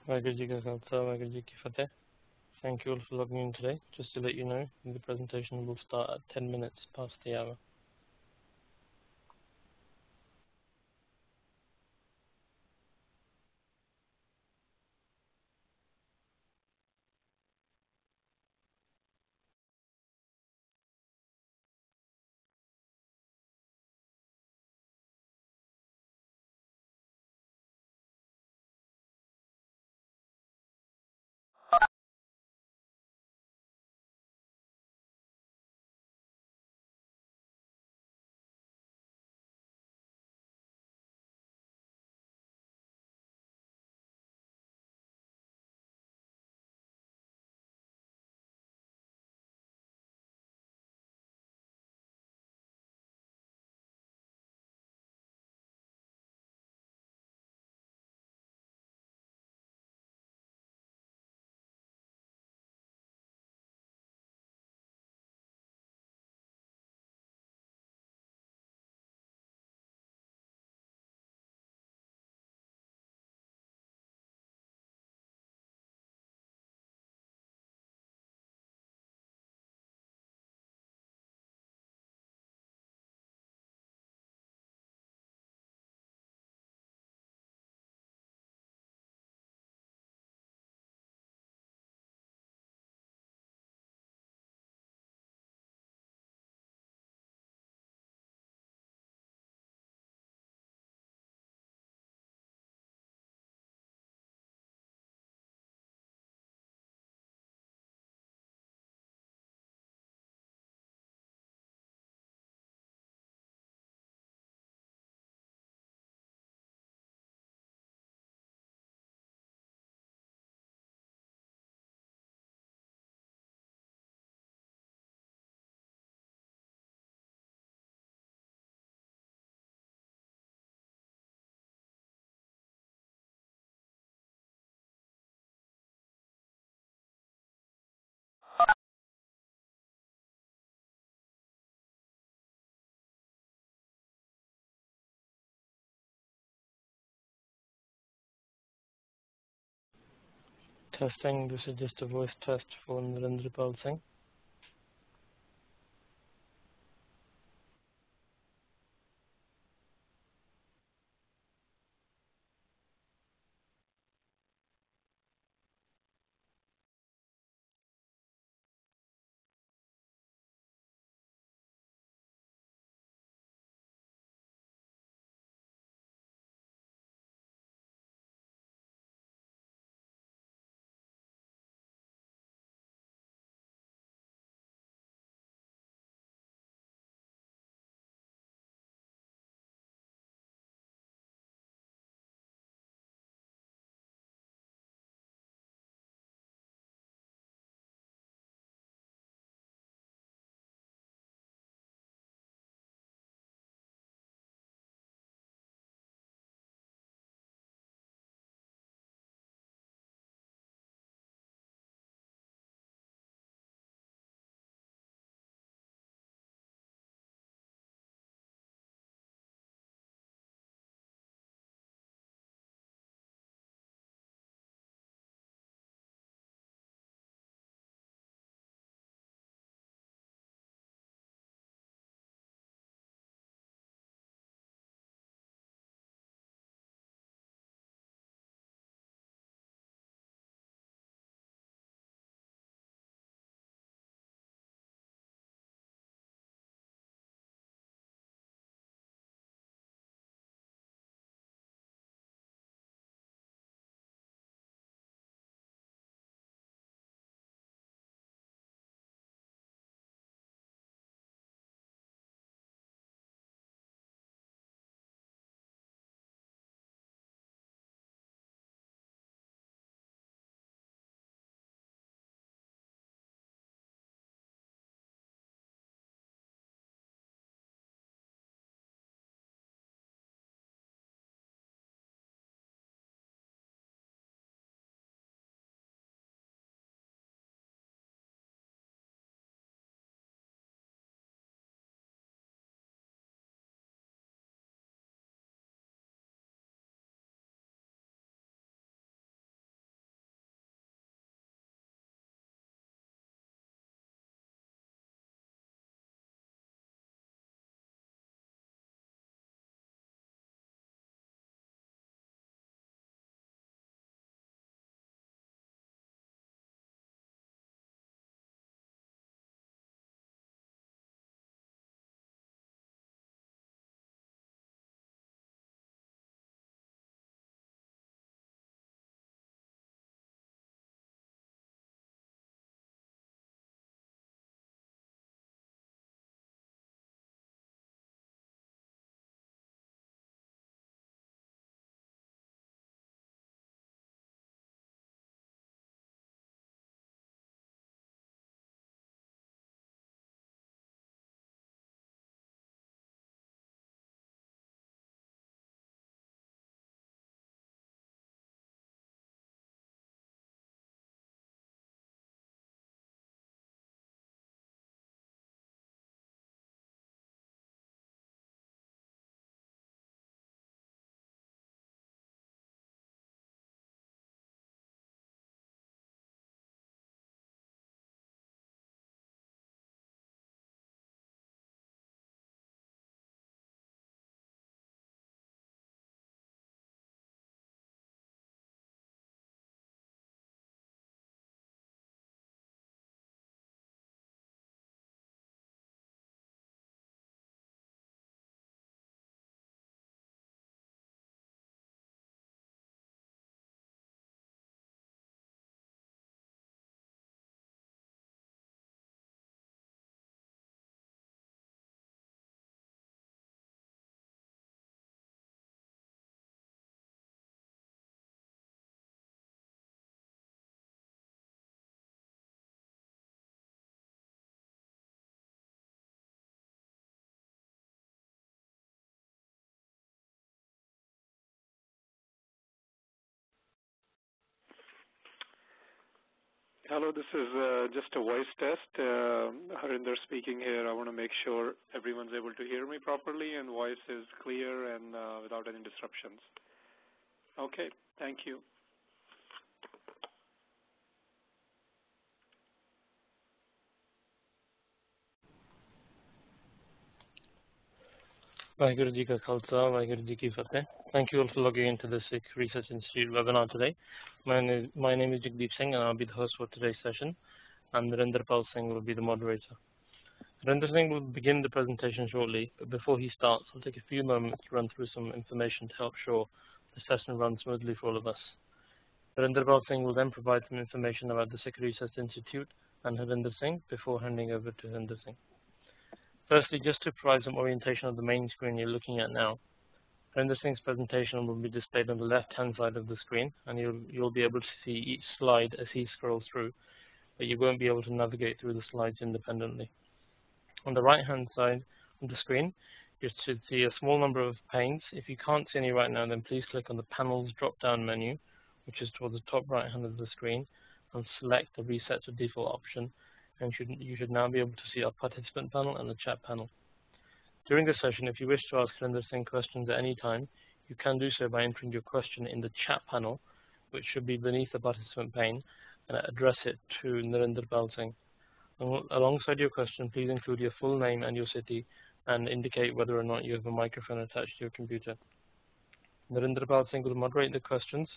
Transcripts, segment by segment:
Waheguru Ji Ka Khalsa, Waheguru Ji Ki Fateh. Thank you all for logging in today. Just to let you know, the presentation will start at 10 minutes past the hour. Testing, this is just a voice test for Narendra Singh. Hello, this is just a voice test. Harinder speaking here. I want to make sure everyone's able to hear me properly and voice is clear and without any disruptions. Okay, thank you. Vaheguru Ji Ka Khalsa, Vaheguru Ji Ki Fateh. Thank you all for logging into the Sikh Research Institute webinar today. My name is Jagdeep Singh and I'll be the host for today's session, and Narendra Pal Singh will be the moderator. Narendra Singh will begin the presentation shortly, but before he starts, I'll take a few moments to run through some information to help ensure the session runs smoothly for all of us. Narendra Pal Singh will then provide some information about the Sikh Research Institute and Harinder Singh before handing over to Harinder Singh. Firstly, just to provide some orientation of the main screen you're looking at now, Harinder Singh's presentation will be displayed on the left-hand side of the screen, and you'll be able to see each slide as he scrolls through, but you won't be able to navigate through the slides independently. On the right-hand side of the screen, you should see a small number of panes. If you can't see any right now, then please click on the Panels drop-down menu, which is towards the top right-hand of the screen, and select the Reset to Default option, and you should now be able to see our participant panel and the chat panel. During this session, if you wish to ask Harinder Singh questions at any time, you can do so by entering your question in the chat panel, which should be beneath the participant pane, and address it to Narendra Pal Singh. Alongside your question, please include your full name and your city, and indicate whether or not you have a microphone attached to your computer. Narendra Pal Singh will moderate the questions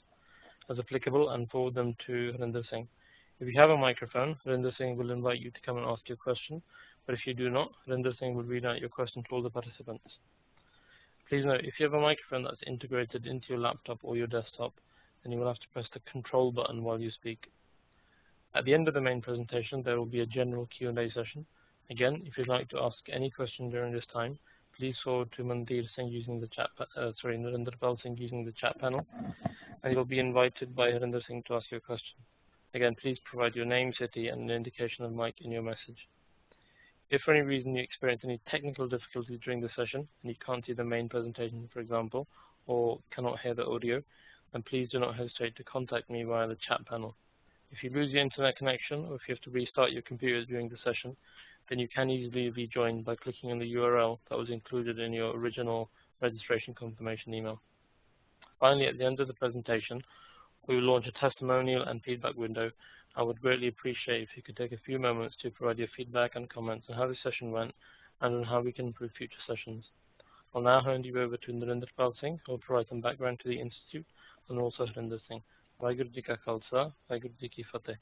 as applicable and forward them to Harinder Singh. If you have a microphone, Harinder Singh will invite you to come and ask your question, but if you do not, Harinder Singh will read out your question to all the participants. Please note, if you have a microphone that's integrated into your laptop or your desktop, then you will have to press the control button while you speak. At the end of the main presentation, there will be a general Q&A session. Again, if you'd like to ask any question during this time, please forward to Mandir Singh using the chat, Narendra Pal Singh using the chat panel, and you'll be invited by Harinder Singh to ask your question. Again, please provide your name, city, and an indication of mic in your message. If for any reason you experience any technical difficulties during the session and you can't see the main presentation, for example, or cannot hear the audio, then please do not hesitate to contact me via the chat panel. If you lose your internet connection or if you have to restart your computer during the session, then you can easily rejoin by clicking on the URL that was included in your original registration confirmation email. Finally, at the end of the presentation, we will launch a testimonial and feedback window. I would greatly appreciate if you could take a few moments to provide your feedback and comments on how the session went and on how we can improve future sessions. I'll now hand you over to Narendra Pal Singh, who will provide some background to the Institute, and also Harinder Singh. Vaheguru Ji Ka Khalsa, Vaheguru Ji Ki Fateh.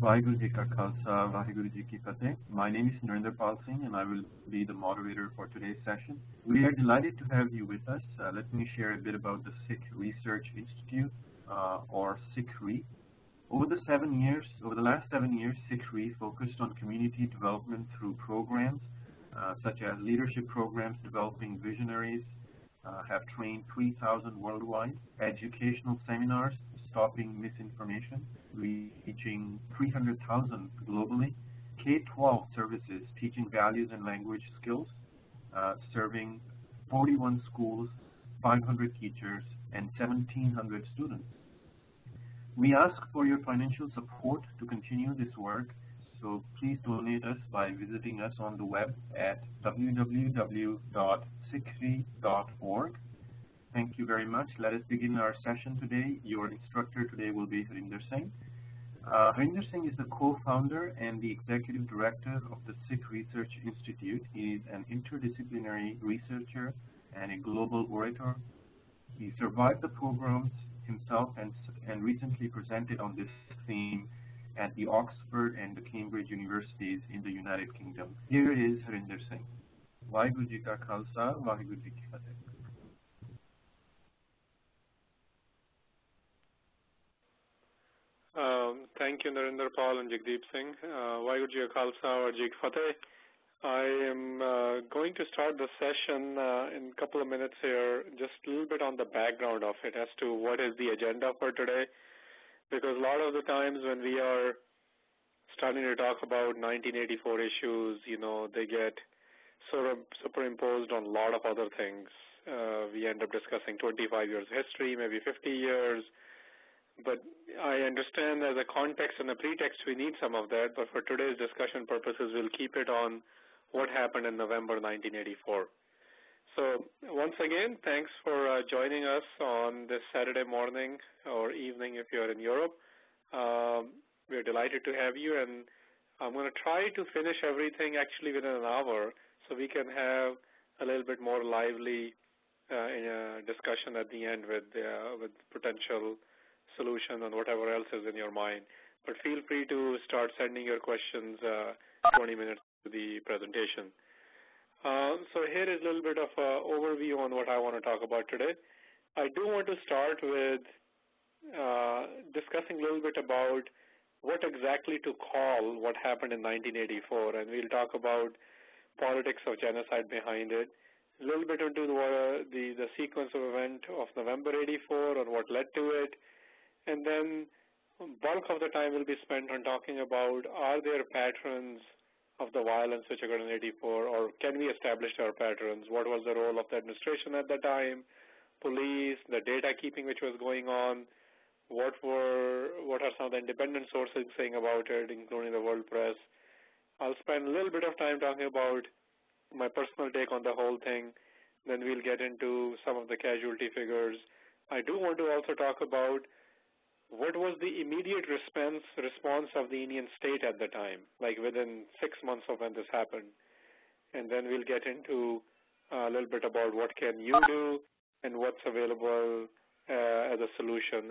Vaheguru Ji Ka Khalsa, Vaheguru Ji Ki Fateh. My name is Narendra Pal Singh and I will be the moderator for today's session. We are delighted to have you with us. Let me share a bit about the Sikh Research Institute, or SikhRI. Over the last 7 years, SikhRI focused on community development through programs such as leadership programs developing visionaries, have trained 3,000 worldwide, educational seminars stopping misinformation, reaching 300,000 globally, K-12 services teaching values and language skills, serving 41 schools, 500 teachers, and 1,700 students. We ask for your financial support to continue this work, so please donate us by visiting us on the web at www.sikhri.org. Thank you very much. Let us begin our session today. Your instructor today will be Harinder Singh. Harinder Singh is the co-founder and the executive director of the Sikh Research Institute. He is an interdisciplinary researcher and a global orator. He survived the programs himself and recently presented on this theme at the Oxford and the Cambridge universities in the United Kingdom. Here is Harinder Singh. Vaheguru Ji Ka Khalsa, Vaheguru Ji Ki Fateh. Thank you, Narendra Pal and Jagdeep Singh. Vaheguru Ji Ka Khalsa, Vaheguru Ji Ki Fateh. I am going to start the session in a couple of minutes here, just a little bit on the background of it as to what is the agenda for today, because a lot of the times when we are starting to talk about 1984 issues, they get sort of superimposed on a lot of other things. we end up discussing 25 years history, maybe 50 years. But I understand as a context and a pretext we need some of that, but for today's discussion purposes, we'll keep it on what happened in November 1984. So once again, thanks for joining us on this Saturday morning or evening if you're in Europe. We're delighted to have you, and I'm going to try to finish everything actually within an hour so we can have a little bit more lively discussion at the end with potential solution and whatever else is in your mind. But feel free to start sending your questions 20 minutes to the presentation. So here is a little bit of an overview on what I want to talk about today. I do want to start with discussing a little bit about what exactly to call what happened in 1984, and we'll talk about politics of genocide behind it, a little bit into the sequence of event of November 84 or what led to it, and then bulk of the time will be spent on talking about are there patterns of the violence which occurred in 84, or can we establish our patterns? What was the role of the administration at the time, police, the data keeping which was going on, what are some of the independent sources saying about it, including the world press. I'll spend a little bit of time talking about my personal take on the whole thing. Then we'll get into some of the casualty figures. I do want to also talk about what was the immediate response of the Indian state at the time, like within 6 months of when this happened. And then we'll get into a little bit about what can you do and what's available as a solution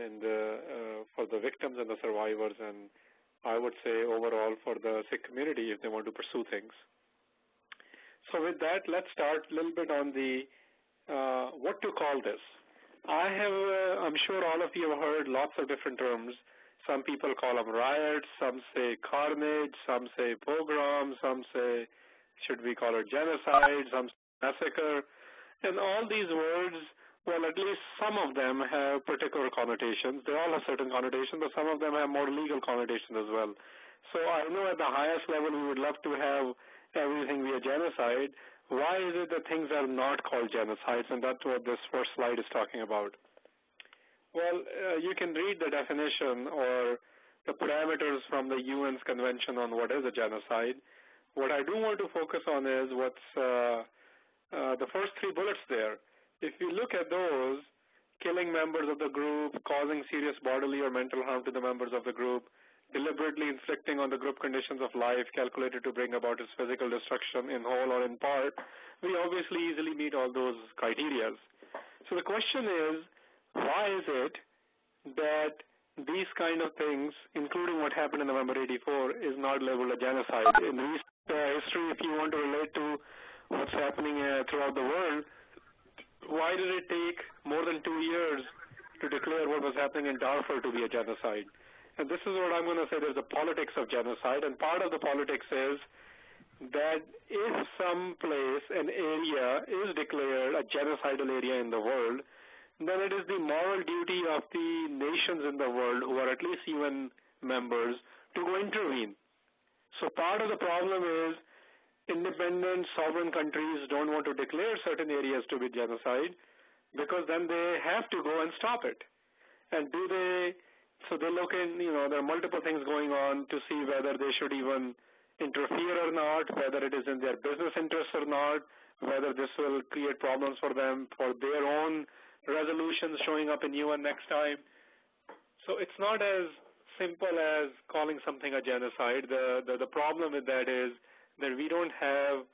for the victims and the survivors, and I would say overall for the Sikh community if they want to pursue things. So with that, let's start a little bit on the what to call this. I'm sure all of you have heard lots of different terms. Some people call them riots, some say carnage, some say pogrom, some say should we call it genocide, some say massacre. And all these words, well, at least some of them have particular connotations. They all have certain connotations, but some of them have more legal connotations as well. So I know at the highest level we would love to have everything be a genocide. Why is it that things are not called genocides? And that's what this first slide is talking about. Well, you can read the definition or the parameters from the UN's Convention on what is a genocide. What I do want to focus on is what's the first 3 bullets there. If you look at those, killing members of the group, causing serious bodily or mental harm to the members of the group, deliberately inflicting on the group conditions of life calculated to bring about its physical destruction in whole or in part, we obviously easily meet all those criteria. So the question is, why is it that these kind of things, including what happened in November 84, is not labeled a genocide? In recent history, if you want to relate to what's happening throughout the world, why did it take more than 2 years to declare what was happening in Darfur to be a genocide? And this is what I'm going to say, there's a politics of genocide, and part of the politics is that if some place, an area, is declared a genocidal area in the world, then it is the moral duty of the nations in the world, who are at least UN members, to go intervene. So part of the problem is independent sovereign countries don't want to declare certain areas to be genocide because then they have to go and stop it. And so they look in, there are multiple things going on to see whether they should even interfere or not, whether it is in their business interests or not, whether this will create problems for them for their own resolutions showing up in UN next time. So it's not as simple as calling something a genocide. The problem with that is that we don't have,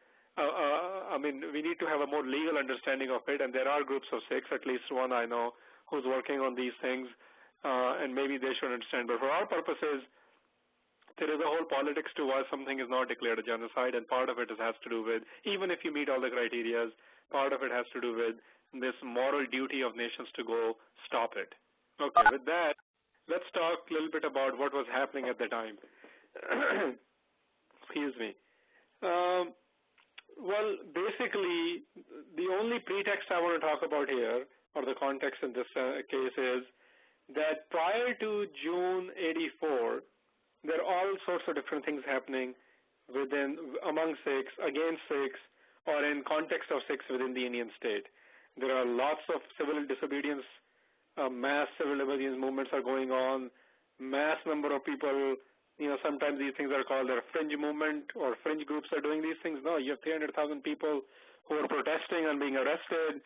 we need to have a more legal understanding of it, and there are groups of Sikhs, at least one I know, who's working on these things, and maybe they should understand. But for our purposes, there is a whole politics to why something is not declared a genocide, and part of it has to do with, even if you meet all the criteria, part of it has to do with this moral duty of nations to go stop it. Okay, with that, let's talk a little bit about what was happening at the time. Excuse me. Well, basically, the only pretext I want to talk about here, or the context in this case, is that prior to June 84, there are all sorts of different things happening among Sikhs, against Sikhs, or in context of Sikhs within the Indian state. There are lots of civil disobedience, mass civil disobedience movements are going on, mass number of people, sometimes these things are called a fringe movement or fringe groups are doing these things. No, you have 300,000 people who are protesting and being arrested,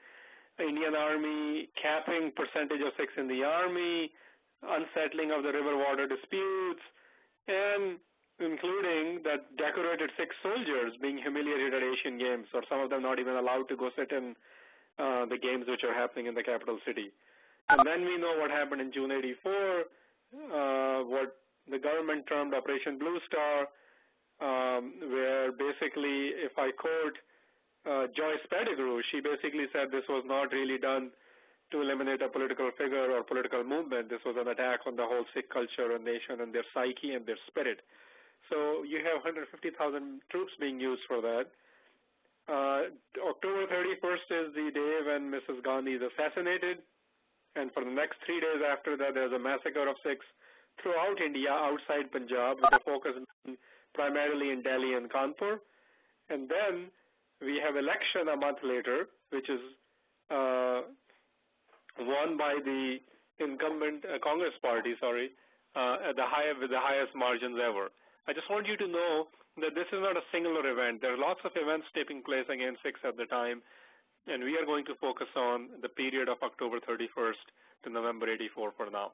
Indian Army capping percentage of Sikhs in the army, unsettling of the river water disputes, and including that decorated Sikh soldiers being humiliated at Asian Games, or some of them not even allowed to go sit in the games which are happening in the capital city. And then we know what happened in June '84, what the government termed Operation Blue Star, where basically, if I quote Joyce Pettigrew, she basically said this was not really done to eliminate a political figure or political movement. This was an attack on the whole Sikh culture and nation and their psyche and their spirit. So you have 150,000 troops being used for that. October 31st is the day when Mrs. Gandhi is assassinated, and for the next 3 days after that, there's a massacre of Sikhs throughout India, outside Punjab, with a focus primarily in Delhi and Kanpur. And then we have election a month later, which is won by the incumbent Congress party, with the highest margins ever. I just want you to know that this is not a singular event. There are lots of events taking place against Sikhs at the time, and we are going to focus on the period of October 31st to November '84 for now.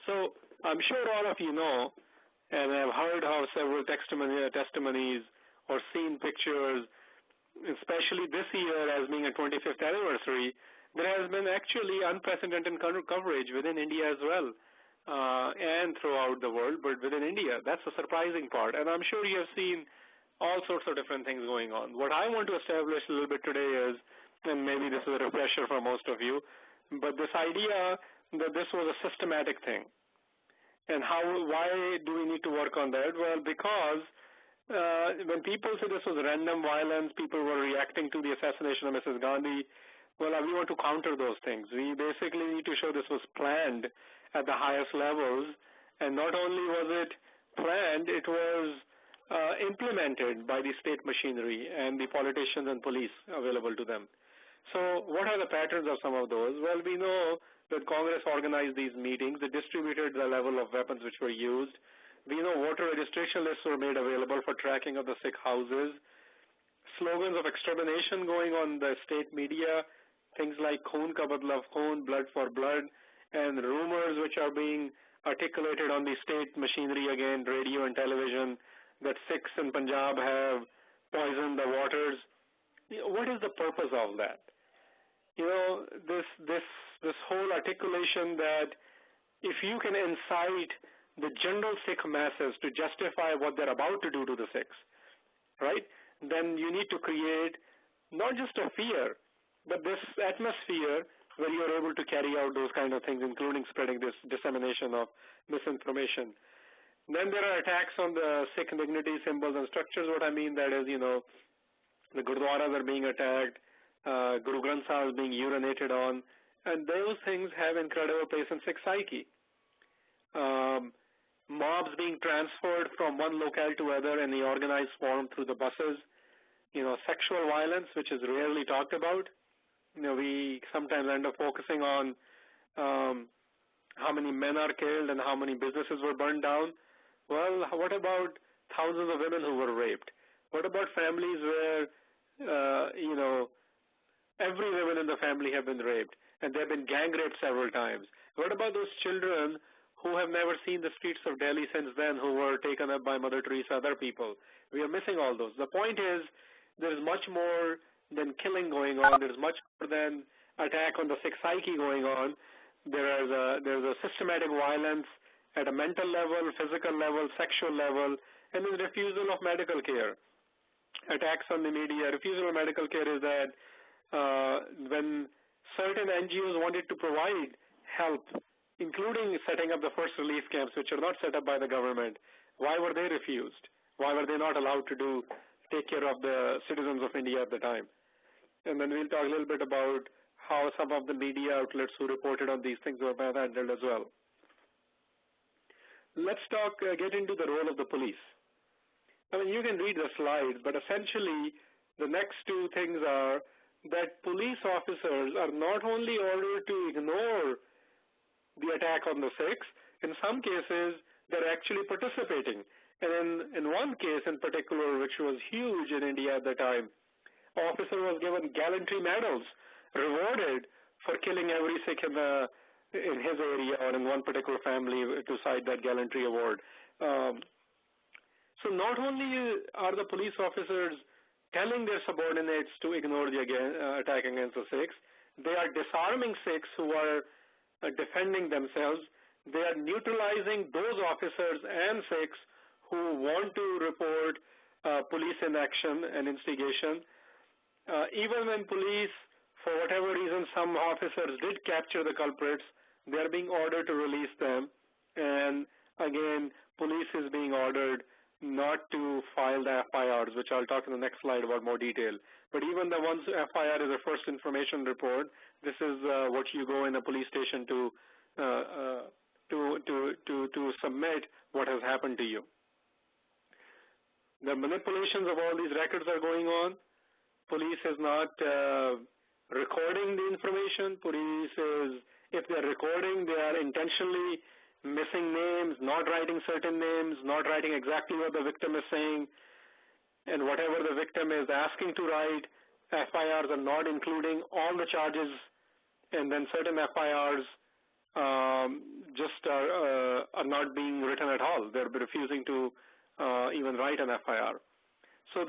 So I'm sure all of you know, and have heard of several testimonies or seen pictures, especially this year as being a 25th anniversary, there has been actually unprecedented coverage within India as well, and throughout the world, but within India. That's the surprising part. And I'm sure you have seen all sorts of different things going on. What I want to establish a little bit today is, and maybe this is a refresher for most of you, but this idea that this was a systematic thing. And why do we need to work on that? Well, because when people say this was random violence, people were reacting to the assassination of Mrs. Gandhi, well, we want to counter those things. We basically need to show this was planned at the highest levels, and not only was it planned, it was implemented by the state machinery and the politicians and police available to them. So what are the patterns of some of those? Well, we know that Congress organized these meetings. They distributed the level of weapons which were used. We know voter registration lists were made available for tracking of the Sikh houses. Slogans of extermination going on the state media, things like Khoon ka badla khoon, blood for blood, and rumors which are being articulated on the state machinery again, radio and television, that Sikhs in Punjab have poisoned the waters. What is the purpose of that? This whole articulation that if you can incite the general Sikh masses to justify what they're about to do to the Sikhs, right, then you need to create not just a fear, but this atmosphere where you're able to carry out those kind of things, including spreading this dissemination of misinformation. Then there are attacks on the Sikh dignity, symbols, and structures. What I mean that is, the Gurdwaras are being attacked, Guru Granth Sahib is being urinated on, and those things have incredible place in Sikh psyche. Mobs being transferred from one locale to other in the organized form through the buses. Sexual violence, which is rarely talked about. We sometimes end up focusing on how many men are killed and how many businesses were burned down. Well, what about thousands of women who were raped? What about families where, every woman in the family have been raped and they've been gang raped several times? What about those children who have never seen the streets of Delhi since then, who were taken up by Mother Teresa, other people? We are missing all those. The point is, there's much more than killing going on. There's much more than attack on the Sikh psyche going on. There's a systematic violence at a mental level, physical level, sexual level, and there's refusal of medical care. Attacks on the media. Refusal of medical care is that when certain NGOs wanted to provide help, including setting up the first relief camps, which are not set up by the government, why were they refused? Why were they not allowed to take care of the citizens of India at the time? And then we'll talk a little bit about how some of the media outlets who reported on these things were handled as well. Let's get into the role of the police. I mean, you can read the slides, but essentially the next two things are that police officers are not only ordered to ignore the attack on the Sikhs, in some cases they're actually participating. And in one case in particular, which was huge in India at the time, officer was given gallantry medals, rewarded for killing every Sikh in his area or in one particular family to cite that gallantry award. So not only are the police officers telling their subordinates to ignore the attack against the Sikhs, they are disarming Sikhs who are defending themselves. They are neutralizing those officers and Sikhs who want to report police inaction and instigation. Even when police, for whatever reason, some officers did capture the culprits, they are being ordered to release them. And again, police is being ordered not to file the FIRs, which I'll talk in the next slide about more detail. But even the ones FIR is a first information report. This is what you go in a police station to submit what has happened to you. The manipulations of all these records are going on. Police is not recording the information. Police is, if they're recording, they are intentionally missing names, not writing certain names, not writing exactly what the victim is saying, and whatever the victim is asking to write, FIRs are not including all the charges, and then certain FIRs just are not being written at all. They're refusing to even write an FIR. So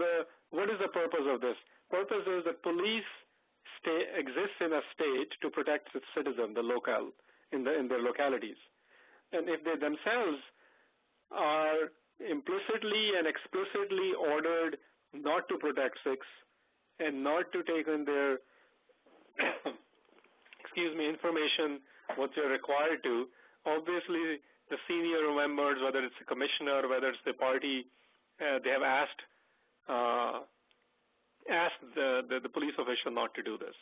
what is the purpose of this? Purpose is that police exists in a state to protect its citizen, the locale, in their localities. And if they themselves are implicitly and explicitly ordered not to protect Sikhs and not to take in their information what they're required to, obviously the senior members, whether it's the commissioner, whether it's the party, they have asked the police official not to do this.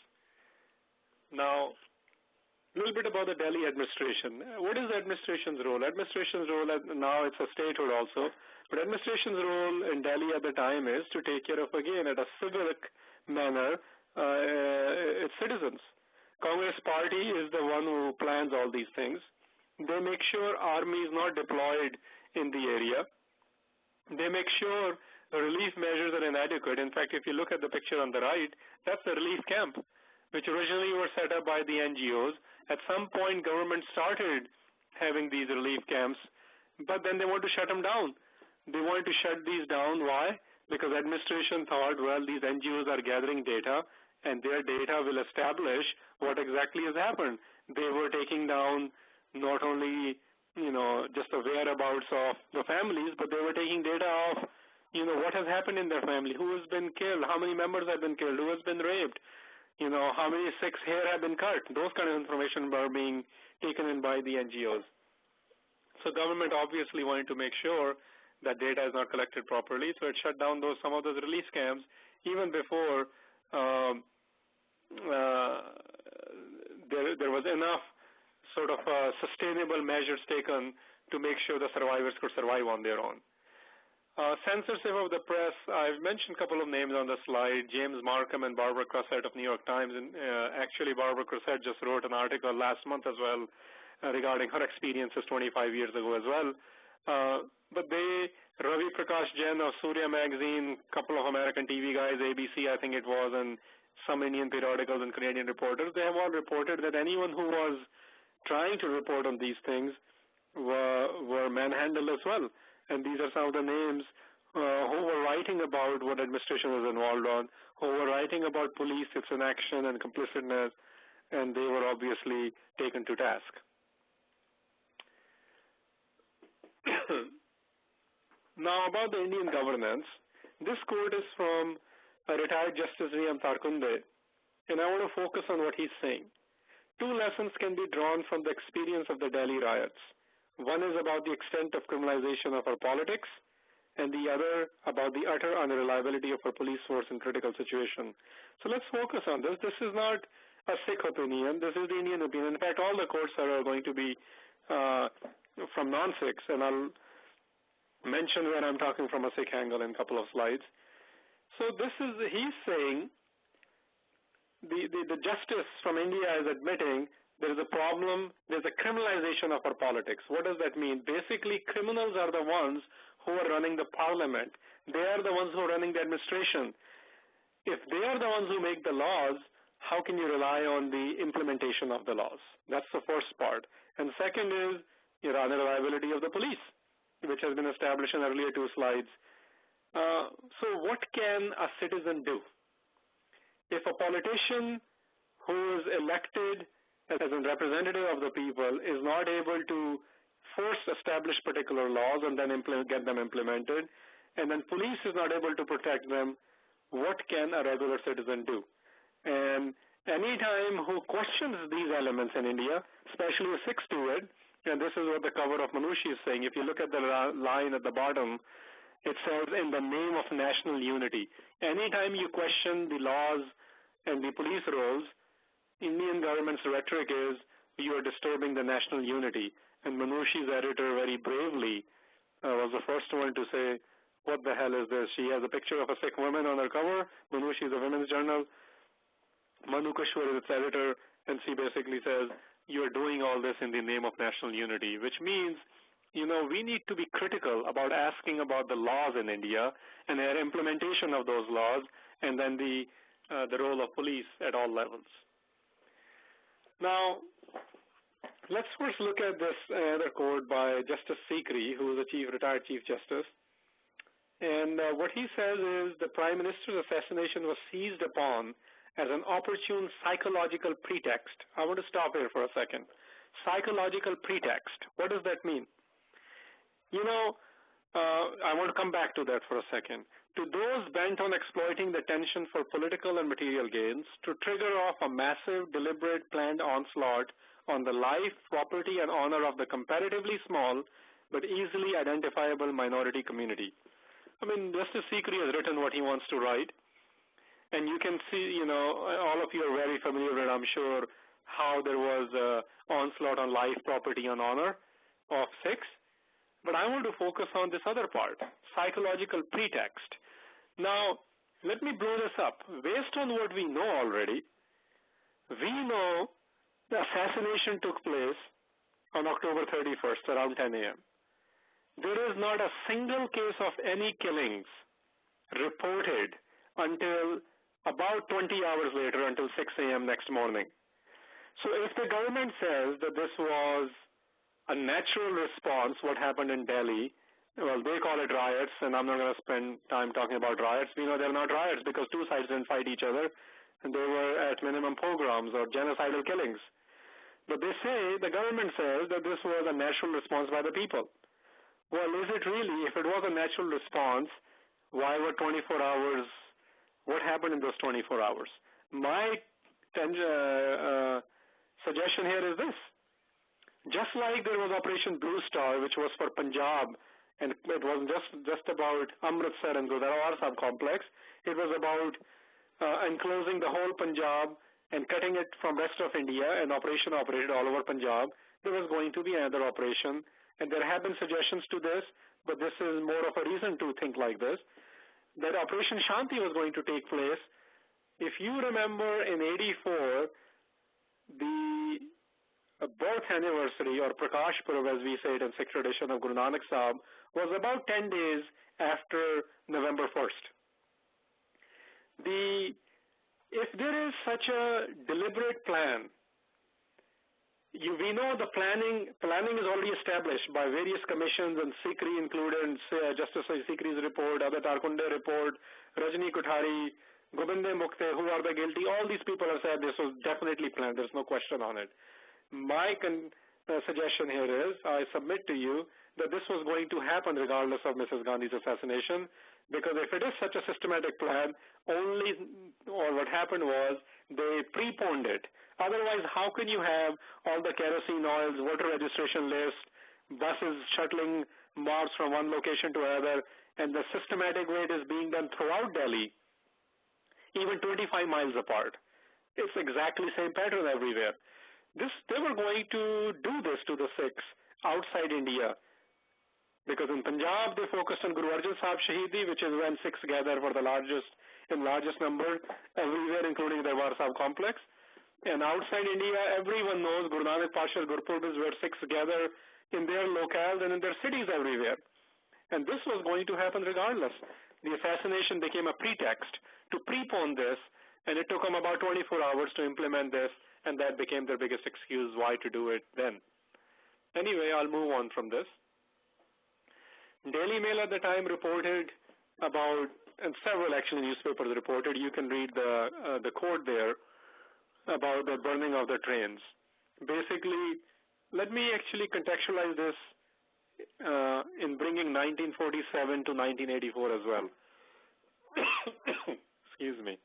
Now, a little bit about the Delhi administration. What is the administration's role? Administration's role, now it's a statehood also, but administration's role in Delhi at the time is to take care of, again, at a civic manner, its citizens. Congress party is the one who plans all these things. They make sure army is not deployed in the area. They make sure relief measures are inadequate. In fact, if you look at the picture on the right, that's the relief camp, which originally were set up by the NGOs. At some point, government started having these relief camps, but then they want to shut them down. They wanted to shut these down. Why? Because administration thought, well, these NGOs are gathering data, and their data will establish what exactly has happened. They were taking down not only, just the whereabouts of the families, but they were taking data of, what has happened in their family, who has been killed, how many members have been killed, who has been raped, how many Sikhs' hair have been cut. Those kind of information were being taken in by the NGOs. So government obviously wanted to make sure that data is not collected properly, so it shut down some of those release camps even before there was enough sort of sustainable measures taken to make sure the survivors could survive on their own. Censorship of the press, I've mentioned a couple of names on the slide, James Markham and Barbara Cressett of New York Times. And actually, Barbara Cressett just wrote an article last month as well regarding her experiences 25 years ago as well. But Ravi Prakash Jain of Surya Magazine, a couple of American TV guys, ABC I think it was, and some Indian periodicals and Canadian reporters, they have all reported that anyone who was trying to report on these things were manhandled as well. And these are some of the names who were writing about what administration was involved on, who were writing about police, its inaction and complicitness, and they were obviously taken to task. Now about the Indian governance, this quote is from a retired Justice V.M. Tarkunde, and I want to focus on what he's saying. Two lessons can be drawn from the experience of the Delhi riots. One is about the extent of criminalization of our politics, and the other about the utter unreliability of our police force in critical situations. So let's focus on this. This is not a Sikh opinion. This is the Indian opinion. In fact, all the quotes are going to be from non-Sikhs, and I'll mention where I'm talking from a Sikh angle in a couple of slides. So he's saying the justice from India is admitting there is a problem, there's a criminalization of our politics. What does that mean? Basically, criminals are the ones who are running the parliament. They are the ones who are running the administration. If they are the ones who make the laws, how can you rely on the implementation of the laws? That's the first part. And second is your unreliability of the police, which has been established in earlier two slides. So what can a citizen do? If a politician who is elected as a representative of the people is not able to first establish particular laws and then get them implemented, and then police is not able to protect them, what can a regular citizen do? And any time who questions these elements in India, especially the Sikhs do it, and this is what the cover of Manushi is saying. If you look at the line at the bottom, it says, in the name of national unity. Anytime you question the laws and the police roles, Indian government's rhetoric is, you are disturbing the national unity. And Manushi's editor very bravely was the first one to say, what the hell is this? She has a picture of a Sikh woman on her cover. Manushi is a women's journal. Manu Kushwar is its editor, and she basically says, you are doing all this in the name of national unity, which means, we need to be critical about asking about the laws in India and their implementation of those laws, and then the role of police at all levels. Now, let's first look at this other quote by Justice SikhRI, who is a retired Chief Justice. And what he says is, the Prime Minister's assassination was seized upon as an opportune psychological pretext. I want to stop here for a second. Psychological pretext. What does that mean? I want to come back to that for a second. To those bent on exploiting the tension for political and material gains, to trigger off a massive, deliberate, planned onslaught on the life, property, and honor of the comparatively small but easily identifiable minority community. Justice SikhRI has written what he wants to write, and you can see, all of you are very familiar with it, I'm sure, how there was an onslaught on life, property, and honor of Sikhs. But I want to focus on this other part, psychological pretext. Now, let me blow this up. Based on what we know already, we know the assassination took place on October 31st around 10 a.m. There is not a single case of any killings reported until about 20 hours later, until 6 a.m. next morning. So if the government says that this was a natural response, what happened in Delhi, well, they call it riots, and I'm not going to spend time talking about riots. We know they're not riots because two sides didn't fight each other, and they were at minimum pogroms or genocidal killings. But they say, the government says that this was a natural response by the people. Well, is it really? If it was a natural response, why were 24 hours, what happened in those 24 hours? My suggestion here is this. Just like there was Operation Blue Star, which was for Punjab, and it wasn't just about Amritsar and Gurdwara subcomplex, it was about enclosing the whole Punjab and cutting it from rest of India, an operation operated all over Punjab. There was going to be another operation, and there have been suggestions to this, but this is more of a reason to think like this, that Operation Shanti was going to take place. If you remember in 84, the birth anniversary, or Prakash Purab, as we say it in Sikh tradition, of Guru Nanak Sahib, was about 10 days after November 1st. If there is such a deliberate plan, we know the planning is already established by various commissions, and SikhRI included, Justice SikhRI's report, Abhay Tarkunde report, Rajni Kothari, Gobinde Mukte, who are the guilty, all these people have said this was definitely planned. There's no question on it. My suggestion here is, I submit to you that this was going to happen regardless of Mrs. Gandhi's assassination, because if it is such a systematic plan, what happened was they preponed it. Otherwise, how can you have all the kerosene oils, voter registration list, buses shuttling mobs from one location to another, and the systematic way it is being done throughout Delhi, even 25 miles apart. It's exactly the same pattern everywhere. They were going to do this to the Sikhs outside India, because in Punjab they focused on Guru Arjan Sahib Shahidi, which is when Sikhs gather for the largest in largest number everywhere, including the Warsaw complex. And outside India, everyone knows Guru Nanak Pasha's Gurpurb is where Sikhs gather in their locales and in their cities everywhere. And this was going to happen regardless. The assassination became a pretext to prepone this, and it took them about 24 hours to implement this, and that became their biggest excuse why to do it then. Anyway, I'll move on from this. Daily Mail at the time reported about, and several actually newspapers reported, you can read the quote there, about the burning of the trains. Basically, let me actually contextualize this in bringing 1947 to 1984 as well. Excuse me.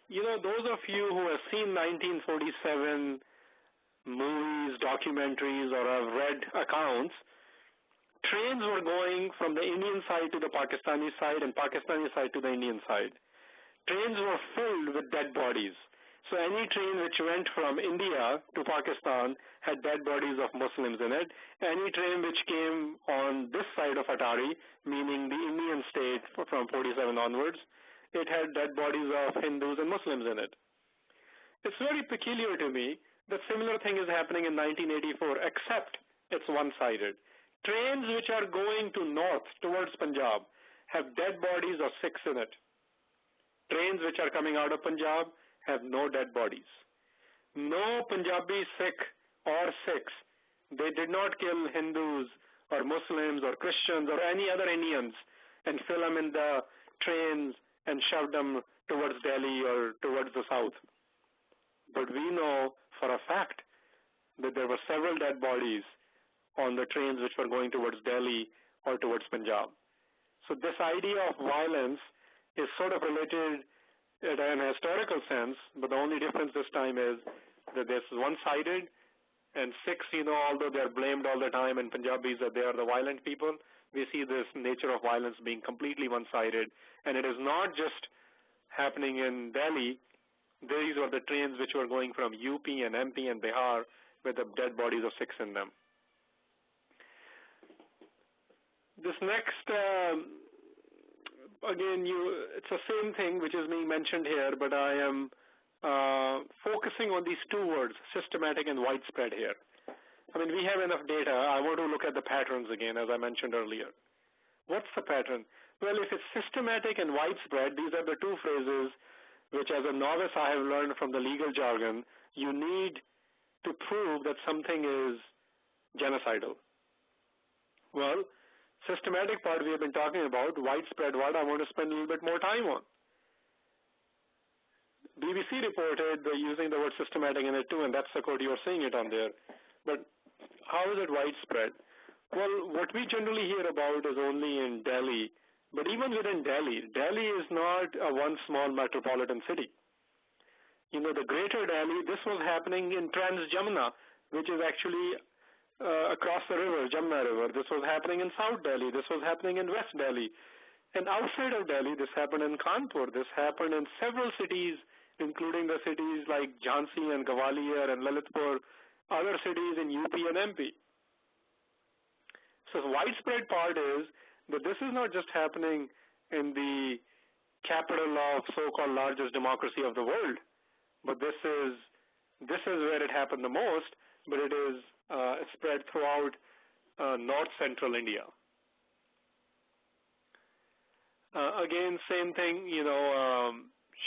You know, those of you who have seen 1947 movies, documentaries, or have read accounts, trains were going from the Indian side to the Pakistani side and Pakistani side to the Indian side. Trains were filled with dead bodies. So any train which went from India to Pakistan had dead bodies of Muslims in it. Any train which came on this side of Atari, meaning the Indian state from 47 onwards, it had dead bodies of Hindus and Muslims in it. It's very peculiar to me that similar thing is happening in 1984, except it's one-sided. Trains which are going to north towards Punjab have dead bodies of Sikhs in it. Trains which are coming out of Punjab have no dead bodies. No Punjabi Sikh or Sikhs, they did not kill Hindus or Muslims or Christians or any other Indians and fill them in the trains and shove them towards Delhi or towards the south. But we know for a fact that there were several dead bodies on the trains which were going towards Delhi or towards Punjab. So this idea of violence is sort of related in a historical sense, but the only difference this time is that this is one-sided, and Sikhs, you know, although they are blamed all the time, and Punjabis that they are the violent people, we see this nature of violence being completely one-sided, and it is not just happening in Delhi. These were the trains which were going from UP and MP and Bihar with the dead bodies of Sikhs in them. This next again, it's the same thing which is being mentioned here, but I am focusing on these two words, systematic and widespread here. I mean, we have enough data. I want to look at the patterns again, as I mentioned earlier. What's the pattern? Well, if it's systematic and widespread, these are the two phrases which, as a novice, I have learned from the legal jargon. You need to prove that something is genocidal. Well, systematic part we have been talking about, widespread what I want to spend a little bit more time on. BBC reported using the word systematic in it too, and that's the quote, you're seeing it on there. But how is it widespread? Well, what we generally hear about is only in Delhi, but even within Delhi, Delhi is not a one small metropolitan city. You know, the greater Delhi, this was happening in Trans-Jamuna, which is actually across the river, Jamuna River. This was happening in South Delhi. This was happening in West Delhi. And outside of Delhi, this happened in Kanpur. This happened in several cities, including the cities like Jhansi and Gwalior and Lalitpur, other cities in UP and MP. So the widespread part is that this is not just happening in the capital of so-called largest democracy of the world, but this is where it happened the most, but it is spread throughout north-central India. Again, same thing, you know,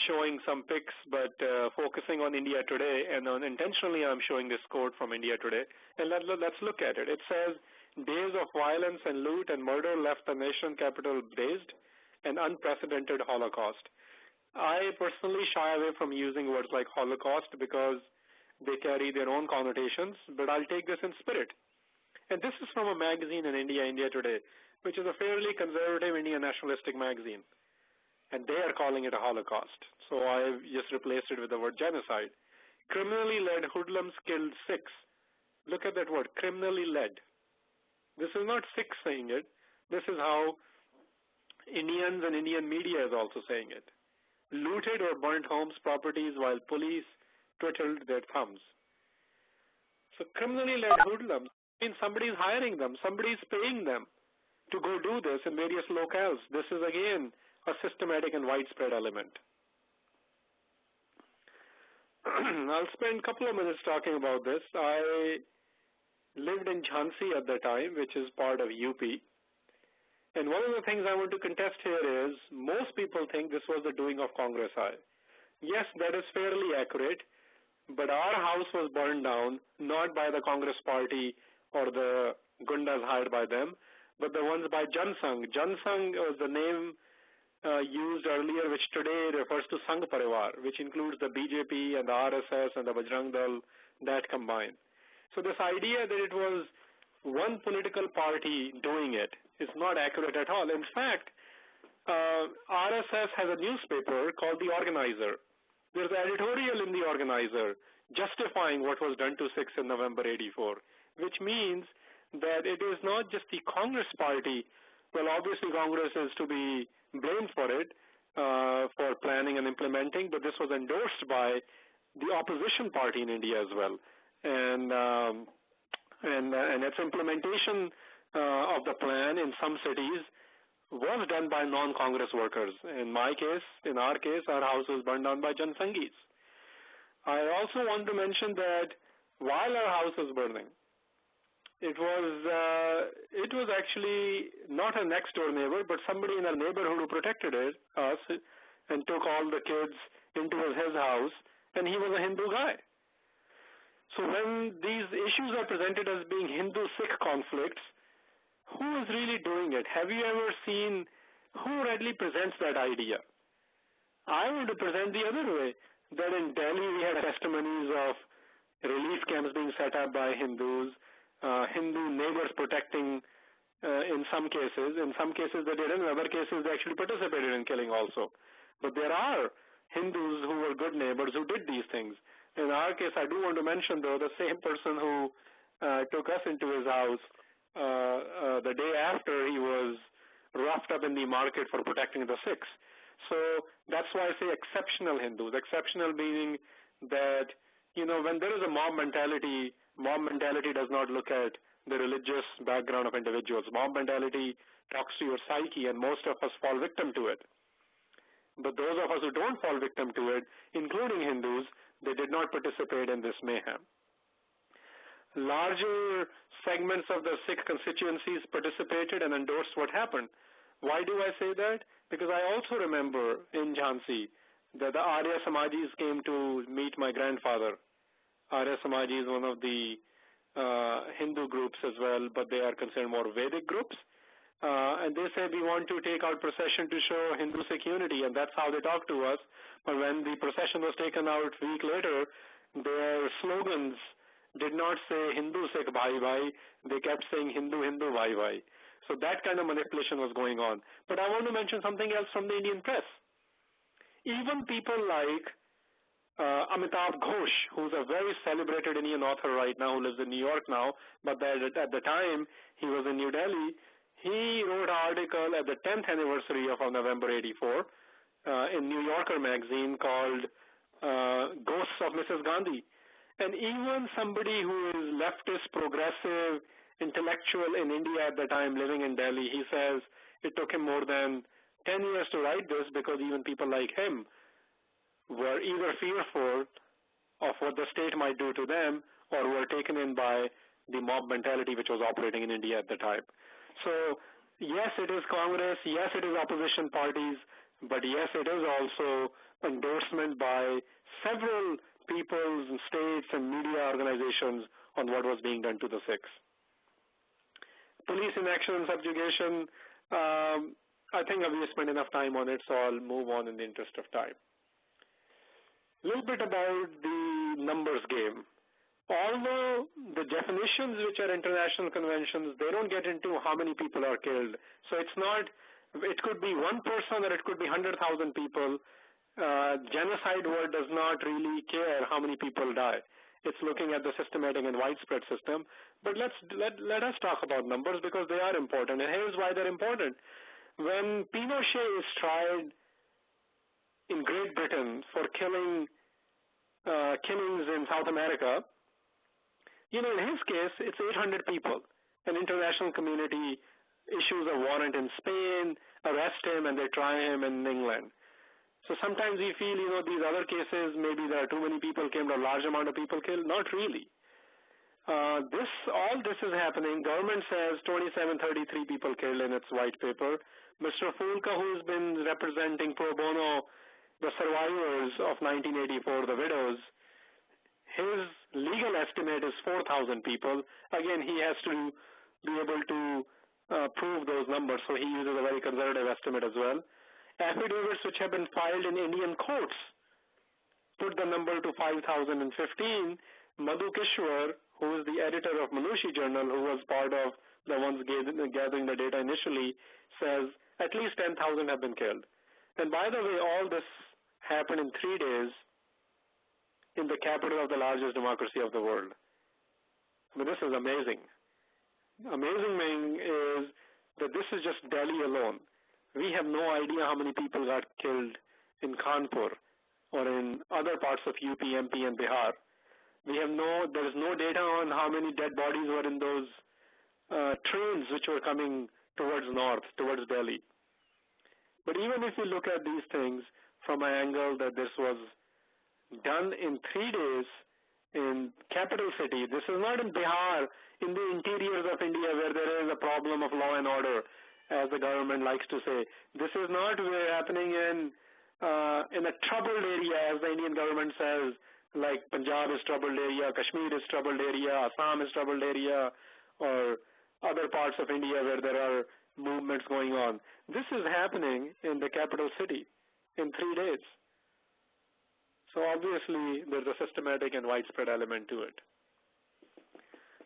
showing some pics, but focusing on India Today, and intentionally I'm showing this quote from India Today, and let's look at it. It says, days of violence and loot and murder left the nation capital dazed, an unprecedented Holocaust. I personally shy away from using words like Holocaust because they carry their own connotations, but I'll take this in spirit. And this is from a magazine in India, India Today, which is a fairly conservative Indian nationalistic magazine. And they are calling it a Holocaust. So I've just replaced it with the word genocide. Criminally led hoodlums killed Sikhs. Look at that word, criminally led. This is not Sikhs saying it. This is how Indians and Indian media is also saying it. Looted or burnt homes, properties, while police twiddled their thumbs. So criminally led hoodlums means somebody is hiring them, somebody is paying them to go do this in various locales. This is again a systematic and widespread element. I'll spend a couple of minutes talking about this. I lived in Jhansi at the time, which is part of UP. And one of the things I want to contest here is most people think this was the doing of Congress I. Yes, that is fairly accurate, but our house was burned down not by the Congress party or the gundas hired by them, but the ones by Jansangh. Jansangh was the name used earlier, which today refers to Sangh Parivar, which includes the BJP and the RSS and the Bajrang Dal, that combined. So this idea that it was one political party doing it is not accurate at all. In fact, RSS has a newspaper called The Organizer. There's an editorial in The Organizer justifying what was done to Sikhs in November '84, which means that it is not just the Congress party. Well, obviously Congress is to be blamed for it, for planning and implementing, but this was endorsed by the opposition party in India as well. And its implementation of the plan in some cities was done by non-Congress workers. In my case, in our case, our house was burned down by Jansanghis. I also want to mention that while our house was burning, it was actually not a next door neighbor, but somebody in our neighborhood who protected us and took all the kids into his house, and he was a Hindu guy. So when these issues are presented as being Hindu-Sikh conflicts, who is really doing it? Have you ever seen who readily presents that idea? I want to present the other way, that in Delhi we had testimonies of relief camps being set up by Hindus, Hindu neighbors protecting in some cases. In some cases they didn't, in other cases they actually participated in killing also. But there are Hindus who were good neighbors who did these things. In our case, I do want to mention, though, the same person who took us into his house the day after he was roughed up in the market for protecting the Sikhs. So that's why I say exceptional Hindus. Exceptional meaning that, you know, when there is a mob mentality does not look at the religious background of individuals. Mob mentality talks to your psyche, and most of us fall victim to it. But those of us who don't fall victim to it, including Hindus, they did not participate in this mayhem. Larger segments of the Sikh constituencies participated and endorsed what happened. Why do I say that? Because I also remember in Jhansi that the Arya Samajis came to meet my grandfather. Arya Samaji is one of the Hindu groups as well, but they are considered more Vedic groups. And they said, we want to take out procession to show Hindu-Sikh unity, and that's how they talked to us. But when the procession was taken out a week later, their slogans did not say Hindu-Sikh bhai bhai, they kept saying Hindu-Hindu bhai bhai. So that kind of manipulation was going on. But I want to mention something else from the Indian press. Even people like Amitabh Ghosh, who's a very celebrated Indian author right now, who lives in New York now, but at the time he was in New Delhi, he wrote an article at the 10th anniversary of November '84 in New Yorker magazine called Ghosts of Mrs. Gandhi. And even somebody who is leftist, progressive, intellectual in India at the time, living in Delhi, he says it took him more than 10 years to write this because even people like him were either fearful of what the state might do to them or were taken in by the mob mentality which was operating in India at the time. So, yes, it is Congress, yes, it is opposition parties, but yes, it is also endorsement by several peoples and states and media organizations on what was being done to the Sikhs. Police inaction and subjugation, I think we spent enough time on it, so I'll move on in the interest of time. A little bit about the numbers game. Although the definitions which are international conventions, they don't get into how many people are killed. So it's not, it could be one person or it could be 100,000 people. Genocide word does not really care how many people die. It's looking at the systematic and widespread system. But let us talk about numbers because they are important. And here's why they're important. When Pinochet is tried in Great Britain for killings in South America, you know, in his case, it's 800 people. An international community issues a warrant in Spain, arrest him, and they try him in England. So sometimes we feel, these other cases, maybe there are too many people killed or large amount of people killed. Not really. All this is happening. Government says 2733 people killed in its white paper. Mr. Fulka, who's been representing pro bono the survivors of 1984, the widows, his legal estimate is 4,000 people. Again, he has to be able to prove those numbers, so he uses a very conservative estimate as well. Affidavits which have been filed in Indian courts put the number to 5,015. Madhu Kishwar, who is the editor of Manushi Journal, who was part of the ones gathering the data initially, says at least 10,000 have been killed. And by the way, all this happened in 3 days in the capital of the largest democracy of the world. I mean, this is amazing. Amazing thing is that this is just Delhi alone. We have no idea how many people got killed in Kanpur or in other parts of UP, MP, and Bihar. There is no data on how many dead bodies were in those trains which were coming towards north, towards Delhi. But even if you look at these things from an angle that this was done in 3 days in capital city, this is not in Bihar, in the interiors of India where there is a problem of law and order, as the government likes to say. This is not happening in a troubled area, as the Indian government says, like Punjab is troubled area, Kashmir is troubled area, Assam is troubled area, or other parts of India where there are movements going on. This is happening in the capital city in 3 days. So obviously there's a systematic and widespread element to it.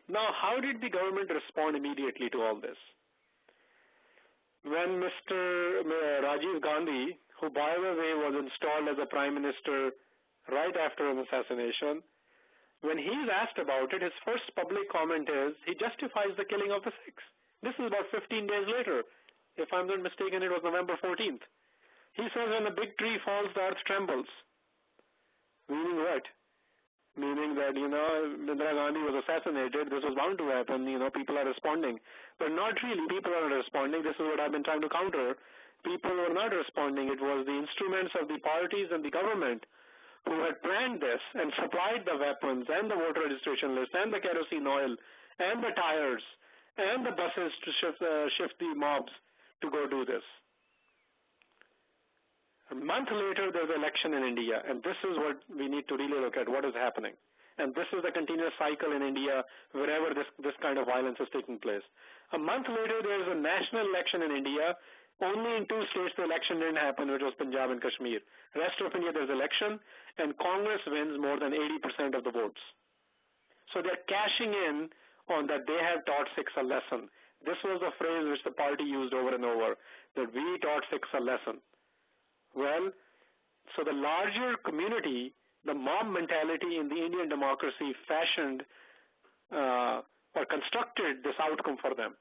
Now, how did the government respond immediately to all this? When Mr. Rajiv Gandhi, who by the way was installed as a prime minister right after an assassination, when he's asked about it, his first public comment is he justifies the killing of the Sikhs. This is about 15 days later. If I'm not mistaken, it was November 14th. He says, when a big tree falls, the earth trembles. Meaning what? Meaning that, Indira Gandhi was assassinated. This was bound to happen. People are responding. But not really. People are not responding. This is what I've been trying to counter. People were not responding. It was the instruments of the parties and the government who had planned this and supplied the weapons and the voter registration list and the kerosene oil and the tires and the buses to shift the mobs to go do this. A month later, there's an election in India, and this is what we need to really look at, what is happening. And this is the continuous cycle in India wherever this kind of violence is taking place. A month later, there's a national election in India. Only in 2 states the election didn't happen, which was Punjab and Kashmir. Rest of India, there's election, and Congress wins more than 80% of the votes. So they're cashing in on that they have taught Sikhs a lesson. This was the phrase which the party used over and over, that we taught Sikhs a lesson. Well, so the larger community, the mob mentality in the Indian democracy fashioned or constructed this outcome for them,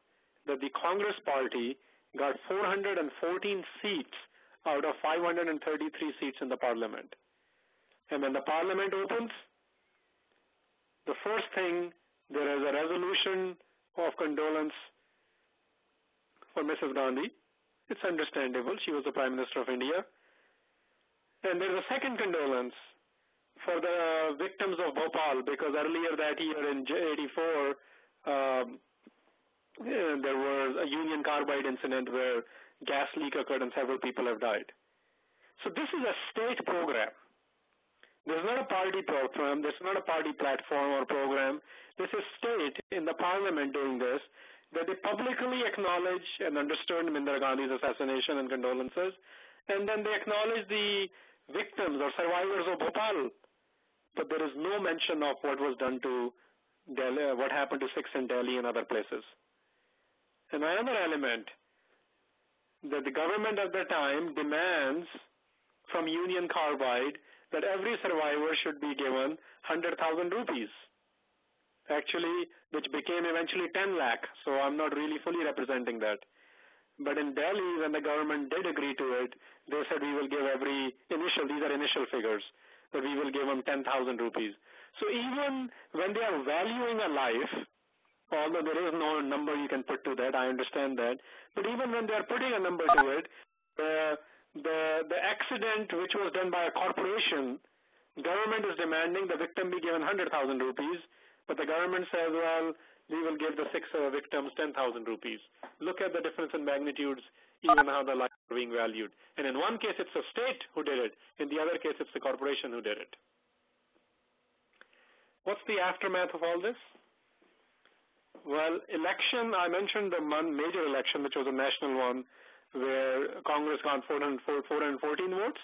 that the Congress party got 414 seats out of 533 seats in the parliament. And when the parliament opens, the first thing, there is a resolution of condolence for Mrs. Gandhi. It's understandable. She was the Prime Minister of India. And there's a second condolence for the victims of Bhopal, because earlier that year in 84, there was a Union Carbide incident where gas leak occurred and several people have died. So this is a state program. This is not a party program. This is not a party platform or program. This is state in the parliament doing this, that they publicly acknowledge and understood Indira Gandhi's assassination and condolences, and then they acknowledge the victims or survivors of Bhopal. But there is no mention of what was done to Delhi, what happened to Sikhs in Delhi and other places. And another element, that the government at the time demands from Union Carbide that every survivor should be given 100,000 rupees. Actually, which became eventually 10 lakh. So I'm not really fully representing that. But in Delhi, when the government did agree to it, they said we will give these are initial figures, that we will give them 10,000 rupees. So even when they are valuing a life, although there is no number you can put to that, I understand that. But even when they are putting a number to it, the accident which was done by a corporation, government is demanding the victim be given 100,000 rupees, but the government says, well, we will give the 6 victims 10,000 rupees. Look at the difference in magnitudes, even how the lives are being valued. And in one case, it's the state who did it. In the other case, it's the corporation who did it. What's the aftermath of all this? Well, election, I mentioned the major election, which was a national one, where Congress got 414 votes.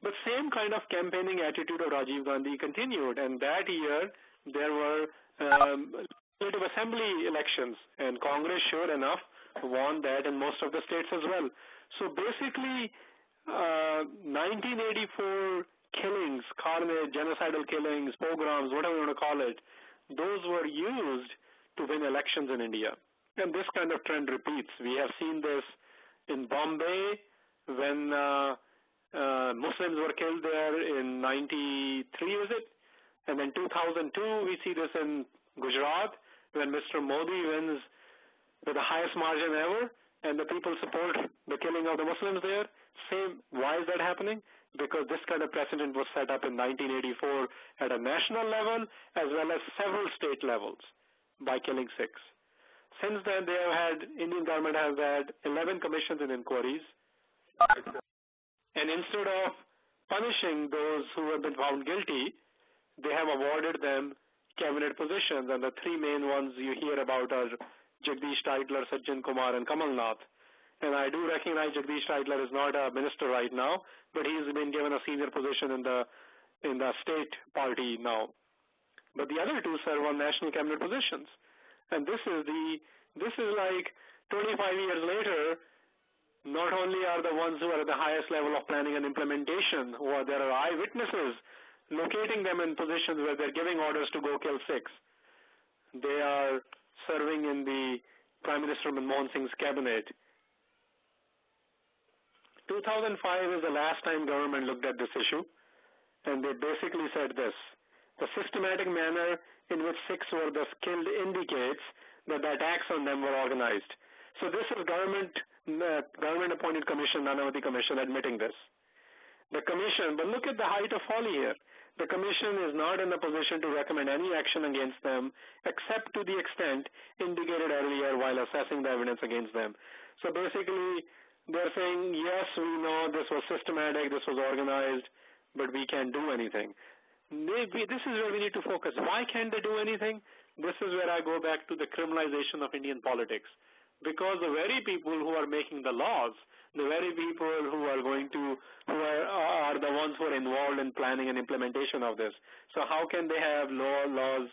But same kind of campaigning attitude of Rajiv Gandhi continued. And that year, there were legislative assembly elections. And Congress, sure enough, won that in most of the states as well. So basically, 1984 killings, carnage, genocidal killings, pogroms, whatever you want to call it, those were used to win elections in India. And this kind of trend repeats. We have seen this in Bombay when Muslims were killed there in 93, is it? And then 2002, we see this in Gujarat when Mr. Modi wins with the highest margin ever, and the people support the killing of the Muslims there. Same. Why is that happening? Because this kind of precedent was set up in 1984 at a national level as well as several state levels by killing Sikhs. Since then, Indian government has had 11 commissions and inquiries. And instead of punishing those who have been found guilty, they have awarded them cabinet positions. And the 3 main ones you hear about are Jagdish Titler, Sajjan Kumar, and Kamal Nath. And I do recognize Jagdish Titler is not a minister right now, but he's been given a senior position in the state party now. But the other 2 serve on national cabinet positions. And this is like 25 years later, not only are the ones who are at the highest level of planning and implementation, there are eyewitnesses locating them in positions where they're giving orders to go kill Sikhs. They are serving in the Prime Minister Manmohan Singh's cabinet. 2005 is the last time government looked at this issue, and they basically said this: the systematic manner in which Sikhs were thus killed indicates that the attacks on them were organized. So this is government-appointed commission, Nanavati Commission, admitting this. The commission, but look at the height of folly here. The commission is not in a position to recommend any action against them except to the extent indicated earlier while assessing the evidence against them. So basically, they're saying, yes, we know this was systematic, this was organized, but we can't do anything. This is where we need to focus. Why can't they do anything? This is where I go back to the criminalization of Indian politics. Because the very people who are making the laws, the very people who are the ones who are involved in planning and implementation of this. So how can they have laws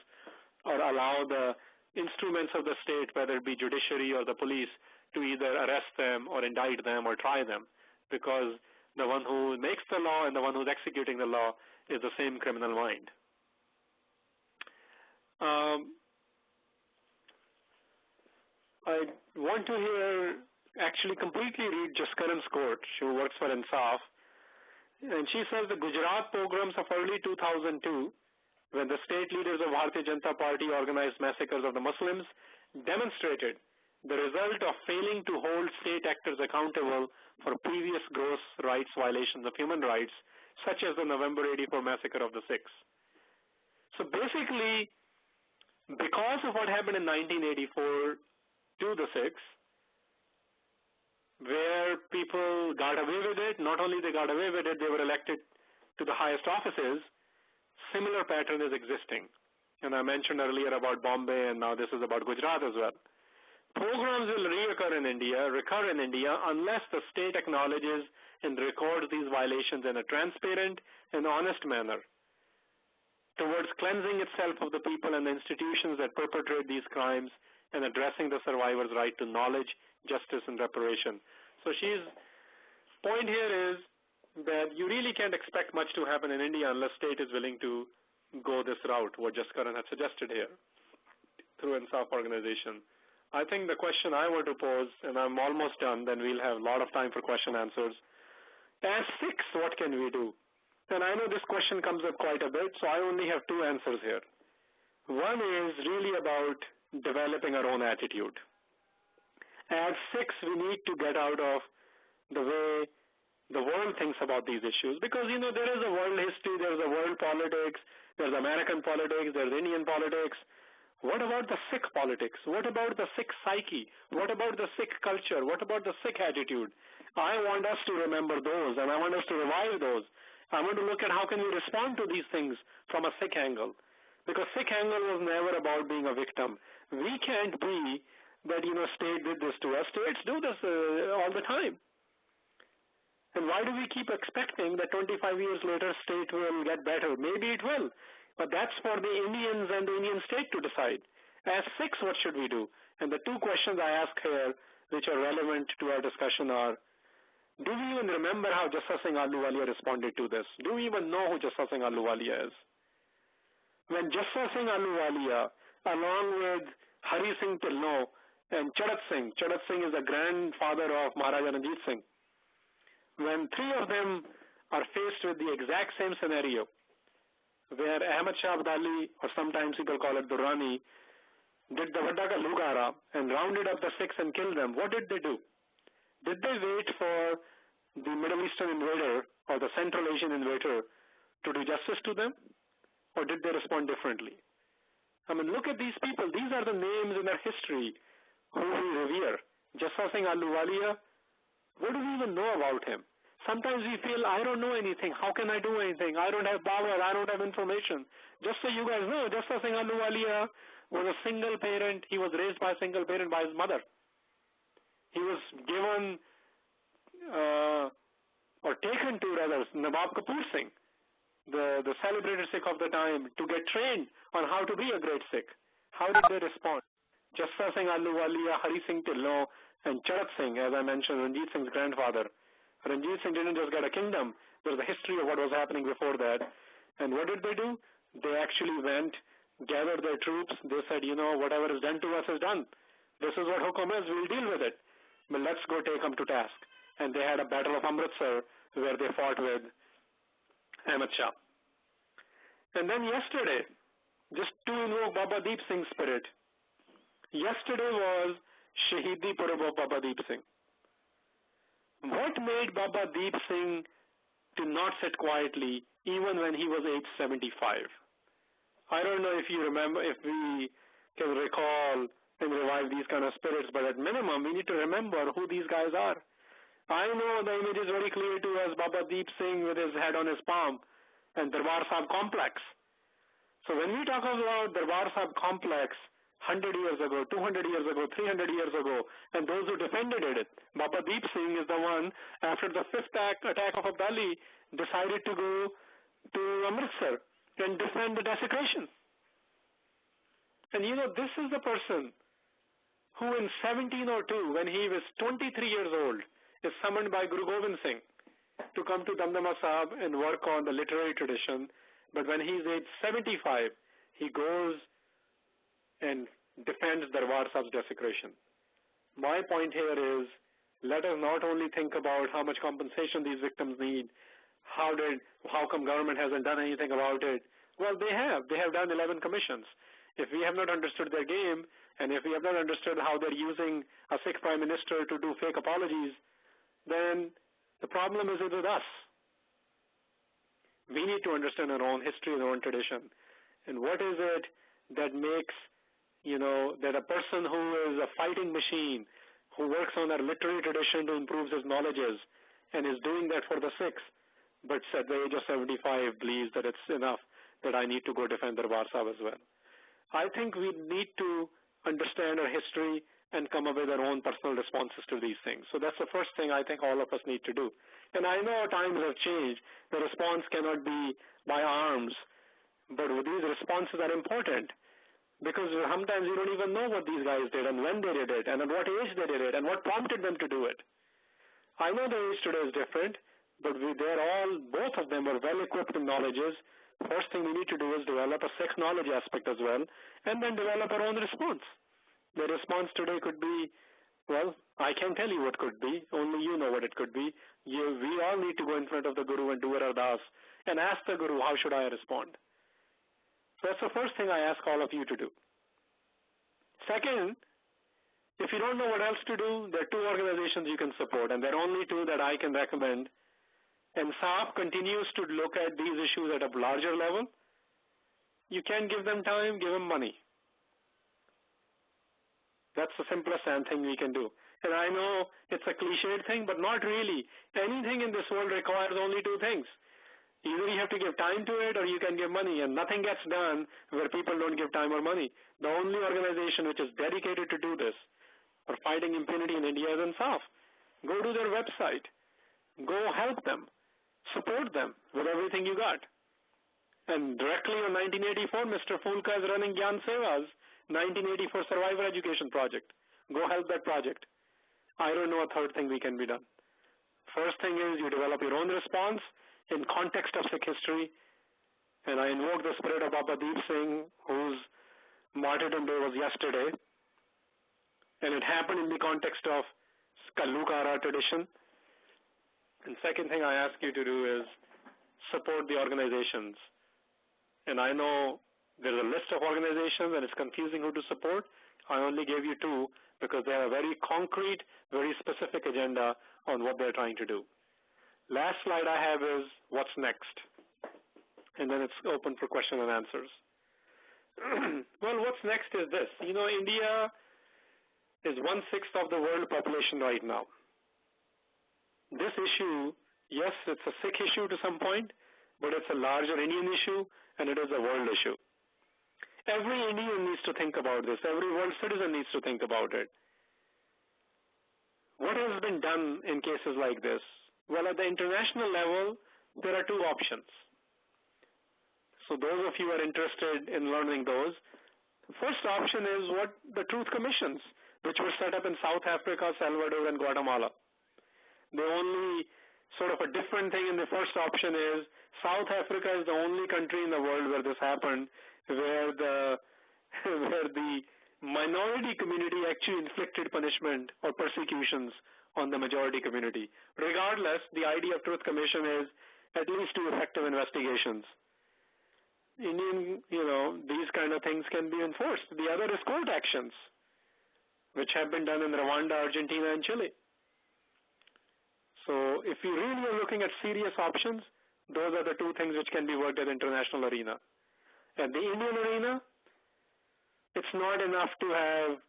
or allow the instruments of the state, whether it be judiciary or the police, to either arrest them or indict them or try them? Because the one who makes the law and the one who's executing the law is the same criminal mind. I want to actually completely read Jaskaran's quote. She works for Insaf. And she says the Gujarat pogroms of early 2002, when the state leaders of Bharatiya Janata Party organized massacres of the Muslims, demonstrated the result of failing to hold state actors accountable for previous gross rights violations of human rights, such as the November 84 massacre of the Sikhs. So basically, because of what happened in 1984 to the Sikhs, where people got away with it, not only they got away with it, they were elected to the highest offices, similar pattern is existing. And I mentioned earlier about Bombay, and now this is about Gujarat as well. Pogroms will recur in India, unless the state acknowledges and records these violations in a transparent and honest manner towards cleansing itself of the people and the institutions that perpetrate these crimes and addressing the survivors' right to knowledge, justice, and reparation. So she's point here is that you really can't expect much to happen in India unless state is willing to go this route, what Jaskaran had suggested here through Insaf organization. I think the question I want to pose, and I'm almost done, then we'll have a lot of time for question answers. As Sikhs, what can we do? And I know this question comes up quite a bit, so I only have 2 answers here. One is really about developing our own attitude. As Sikhs, we need to get out of the way the world thinks about these issues, because, you know, there is a world history, there is a world politics, there's American politics, there's Indian politics. What about the Sikh politics? What about the Sikh psyche? What about the Sikh culture? What about the Sikh attitude? I want us to remember those, and I want us to revive those. I want to look at how can we respond to these things from a Sikh angle, because Sikh angle was never about being a victim. We can't be that, you know, state did this to us. States do this all the time. And why do we keep expecting that 25 years later state will get better? Maybe it will, but that's for the Indians and the Indian state to decide. As Sikhs, what should we do? And the two questions I ask here, which are relevant to our discussion, are: do we even remember how Jassa Singh Ahluwalia responded to this? Do we even know who Jassa Singh Ahluwalia is? When Jassa Singh Ahluwalia, along with Hari Singh Tilno and Charat Singh is the grandfather of Maharaja Ranjit Singh, when three of them are faced with the exact same scenario, where Ahmad Shah Abdali, or sometimes people call it Durrani, did the Vadda Ka Lugara and rounded up the Sikhs and killed them, what did they do? Did they wait for the Middle Eastern invader or the Central Asian invader to do justice to them? Or did they respond differently? I mean, look at these people. These are the names in our history who we revere. Jassa Singh Ahluwalia, what do we even know about him? Sometimes we feel, I don't know anything. How can I do anything? I don't have power. I don't have information. Just so you guys know, Jassa Singh Ahluwalia was a single parent. He was raised by a single parent by his mother. He was given or taken to, rather, Nawab Kapoor Singh, the celebrated Sikh of the time, to get trained on how to be a great Sikh. How did they respond? Jassa Singh Ahluwalia, Hari Singh Tilno, and Charat Singh, as I mentioned, Ranjit Singh's grandfather. Ranjit Singh didn't just get a kingdom. There's a history of what was happening before that. And what did they do? They actually went, gathered their troops. They said, you know, whatever is done to us is done. This is what hukum is. We'll deal with it. But let's go take them to task. And they had a battle of Amritsar where they fought with Ahmad Shah. And then yesterday, just to invoke Baba Deep Singh's spirit, yesterday was Shahidi Purab of Baba Deep Singh. What made Baba Deep Singh to not sit quietly even when he was age 75? I don't know if you remember, if we can recall and revive these kind of spirits, but at minimum, we need to remember who these guys are. I know the image is very clear to us, Baba Deep Singh with his head on his palm and Darbar Sahib complex. So when we talk about Darbar Sahib complex, 100 years ago, 200 years ago, 300 years ago, and those who defended it. Baba Deep Singh is the one, after the fifth attack of Abdali, decided to go to Amritsar and defend the desecration. And you know, this is the person who in 1702, when he was 23 years old, is summoned by Guru Gobind Singh to come to Damdama Sahib and work on the literary tradition. But when he's age 75, he goes and defends Darbar Sahib's desecration. My point here is, let us not only think about how much compensation these victims need, how come government hasn't done anything about it. Well, they have done 11 commissions. If we have not understood their game, and if we have not understood how they're using a Sikh prime minister to do fake apologies, then the problem is with us. We need to understand our own history and our own tradition. And what is it that makes, you know, that a person who is a fighting machine, who works on our literary tradition to improve his knowledges, and is doing that for the Sikhs, but at the age of 75 believes that it's enough, that I need to go defend Darbar Sahib as well. I think we need to understand our history and come up with our own personal responses to these things. So that's the first thing I think all of us need to do. And I know times have changed. The response cannot be by arms, but these responses are important, because sometimes you don't even know what these guys did and when they did it and at what age they did it and what prompted them to do it. I know the age today is different, but both of them are well-equipped in knowledges. First thing we need to do is develop a Sikh knowledge aspect as well, and then develop our own response. The response today could be, well, I can't tell you what could be. Only you know what it could be. We all need to go in front of the Guru and do our ardas and ask the Guru, how should I respond? So that's the first thing I ask all of you to do. Second, if you don't know what else to do, there are two organizations you can support, and there are only two that I can recommend. And SAF continues to look at these issues at a larger level. You can give them time, give them money. That's the simplest thing we can do. And I know it's a cliched thing, but not really. Anything in this world requires only two things. Either you have to give time to it or you can give money, and nothing gets done where people don't give time or money. The only organization which is dedicated to do this for fighting impunity in India is INSAF. Go to their website. Go help them. Support them with everything you got. And directly in 1984, Mr. Fulka is running Gyan Seva's 1984 Survivor Education Project. Go help that project. I don't know a third thing we can be done. First thing is you develop your own response in context of Sikh history. And I invoke the spirit of Baba Deep Singh, whose martyrdom day was yesterday. And it happened in the context of Kallukara tradition. And second thing I ask you to do is support the organizations. And I know there's a list of organizations and it's confusing who to support. I only gave you two because they have a very concrete, very specific agenda on what they're trying to do. Last slide I have is what's next. And then it's open for question and answers. Well, what's next is this. You know, India is 1/6 of the world population right now. This issue, yes, it's a Sikh issue to some point, but it's a larger Indian issue and it is a world issue. Every Indian needs to think about this. Every world citizen needs to think about it. What has been done in cases like this? Well, at the international level, there are two options. So those of you who are interested in learning those, the first option is what the truth commissions, which were set up in South Africa, Salvador, and Guatemala. The only sort of a different thing in the first option is South Africa is the only country in the world where this happened, where the minority community actually inflicted punishment or persecutions on the majority community. Regardless, the idea of truth commission is at least two effective investigations. These kind of things can be enforced. The other is court actions, which have been done in Rwanda, Argentina, and Chile. So if you really are looking at serious options, those are the two things which can be worked at international arena. At the Indian arena, it's not enough to have,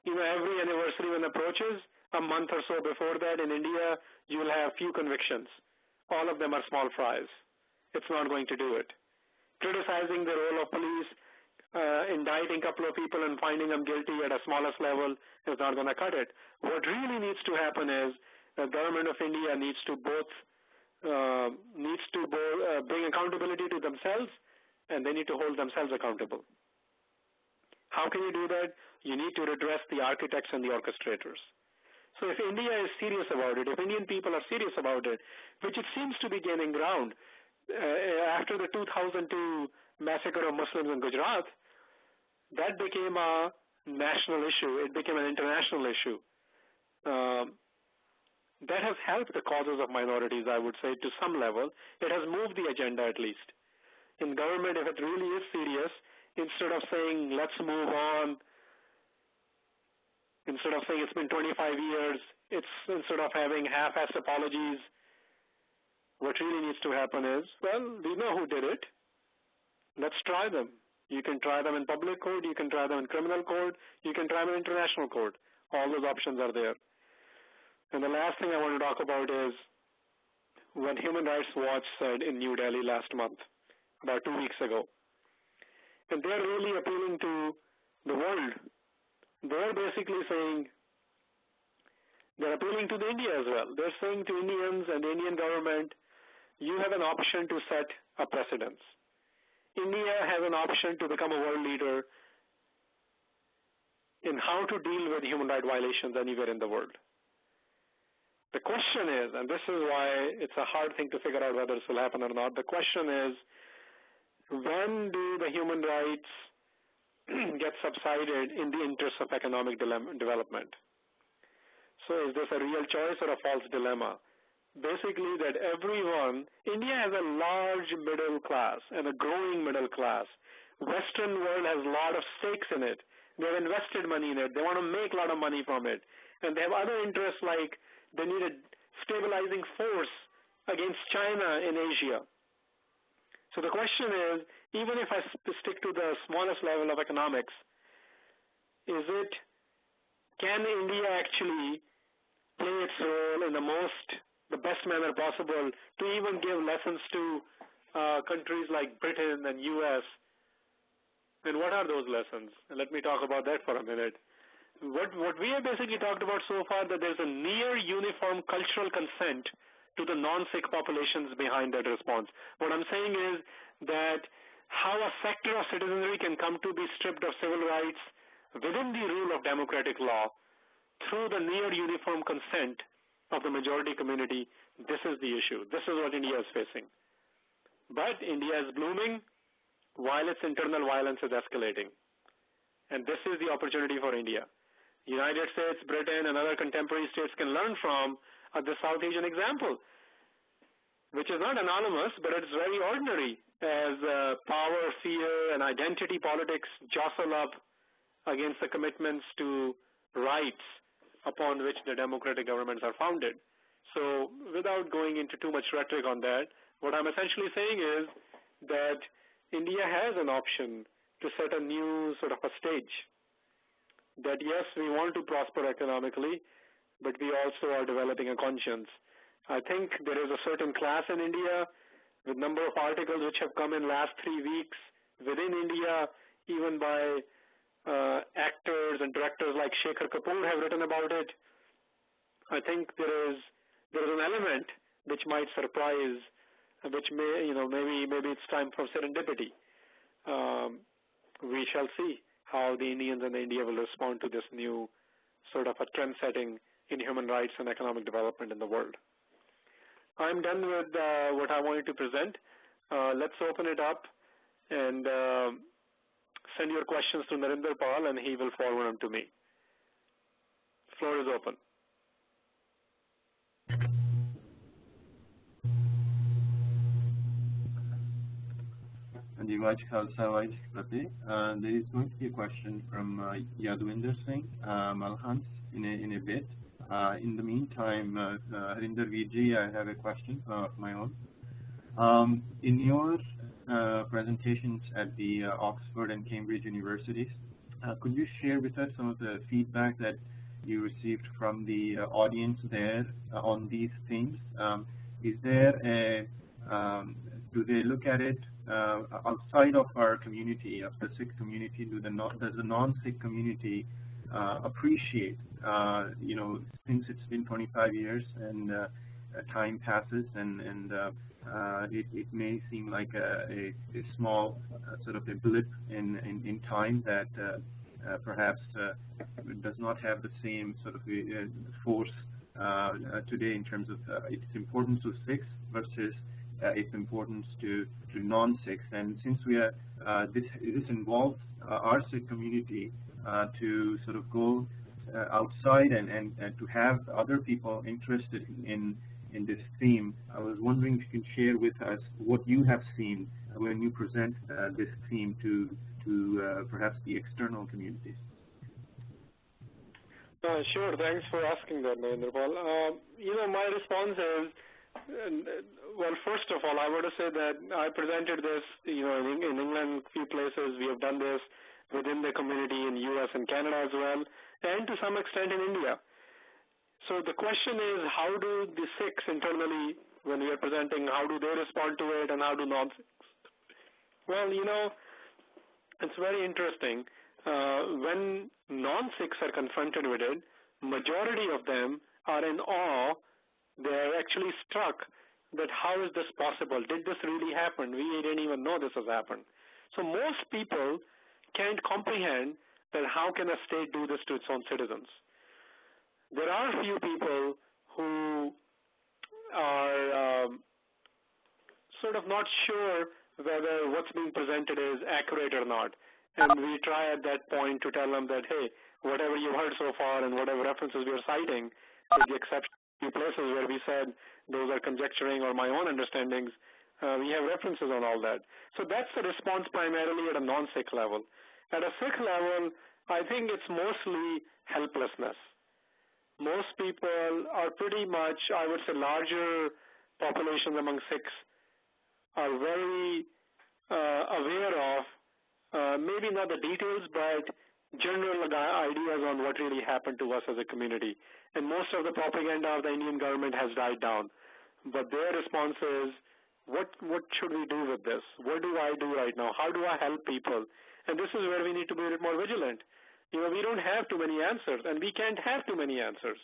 every anniversary when approaches, a month or so before that in India, you will have few convictions. All of them are small fries. It's not going to do it. Criticizing the role of police, indicting a couple of people and finding them guilty at a smallest level is not going to cut it. What really needs to happen is the government of India needs to bring accountability to themselves, and they need to hold themselves accountable. How can you do that? You need to redress the architects and the orchestrators. So if India is serious about it, if Indian people are serious about it, which it seems to be gaining ground, after the 2002 massacre of Muslims in Gujarat, that became a national issue. It became an international issue. That has helped the causes of minorities, I would say, to some level. It has moved the agenda at least. In government, if it really is serious, instead of saying, let's move on, instead of saying it's been 25 years, instead of having half-assed apologies, what really needs to happen is, well, we know who did it. Let's try them. You can try them in public court, you can try them in criminal court, you can try them in international court. All those options are there. And the last thing I want to talk about is what Human Rights Watch said in New Delhi last month, about 2 weeks ago. And they're really appealing to the world. They're basically saying, they're appealing to the India as well. They're saying to Indians and the Indian government, you have an option to set a precedence. India has an option to become a world leader in how to deal with human rights violations anywhere in the world. The question is, and this is why it's a hard thing to figure out whether this will happen or not, the question is, when do the human rights get subsided in the interest of economic development? So is this a real choice or a false dilemma? Basically that India has a large middle class and a growing middle class. Western world has a lot of stakes in it. They have invested money in it. They want to make a lot of money from it. And they have other interests like they need a stabilizing force against China in Asia. So the question is, even if I stick to the smallest level of economics, can India actually play its role in the best manner possible to even give lessons to countries like Britain and US? And what are those lessons? Let me talk about that for a minute. What we have basically talked about so far, that there's a near uniform cultural consent to the non-Sikh populations behind that response. What I'm saying is that how a sector of citizenry can come to be stripped of civil rights within the rule of democratic law through the near uniform consent of the majority community, this is the issue. This is what India is facing. But India is blooming while its internal violence is escalating. And this is the opportunity for India. United States, Britain, and other contemporary states can learn from the South Asian example, which is not anonymous, but it's very ordinary as power, fear, and identity politics jostle up against the commitments to rights upon which the democratic governments are founded. So without going into too much rhetoric on that, what I'm essentially saying is that India has an option to set a new sort of a stage. That yes, we want to prosper economically, but we also are developing a conscience. I think there is a certain class in India, with number of articles which have come in last 3 weeks within India, even by actors and directors like Shekhar Kapoor have written about it. I think there is an element which might surprise, which maybe it's time for serendipity. We shall see how the Indians and India will respond to this new sort of a trend setting in human rights and economic development in the world. I'm done with what I wanted to present. Let's open it up and send your questions to Narinder Pal, and he will forward them to me. Floor is open. There is going to be a question from Yadwinder Singh Malhans in a bit. In the meantime, Harinder Viji, I have a question of my own. In your presentations at the Oxford and Cambridge universities, could you share with us some of the feedback that you received from the audience there on these themes? Is there do they look at it outside of our community, of the Sikh community? Does the non-Sikh community appreciate, since it's been 25 years and time passes and it may seem like a small sort of a blip in time that perhaps does not have the same sort of force today in terms of its importance to Sikhs versus its importance to non-Sikhs. And since we are this involves our Sikh community to sort of go outside and to have other people interested in this theme, I was wondering if you can share with us what you have seen when you present this theme to perhaps the external communities. Sure, thanks for asking that, Narendra Pal. My response is, well, first of all, I want to say that I presented this, in England, a few places. We have done this within the community in US and Canada as well, and to some extent in India. So the question is, how do the Sikhs internally, when we are presenting, how do they respond to it, and how do non-Sikhs? Well, it's very interesting. When non-Sikhs are confronted with it, majority of them are in awe. They're actually struck that how is this possible? Did this really happen? We didn't even know this has happened. So most people can't comprehend that how can a state do this to its own citizens. There are a few people who are sort of not sure whether what's being presented is accurate or not. And we try at that point to tell them that, hey, whatever you've heard so far and whatever references we are citing, with the exception of a few places where we said those are conjecturing or my own understandings, we have references on all that. So that's the response primarily at a non-Sikh level. At a Sikh level, I think it's mostly helplessness. Most people are pretty much, I would say, larger populations among Sikhs are very aware of, maybe not the details, but general ideas on what really happened to us as a community. And most of the propaganda of the Indian government has died down. But their response is, what should we do with this? What do I do right now? How do I help people? And this is where we need to be a bit more vigilant. We don't have too many answers, and we can't have too many answers.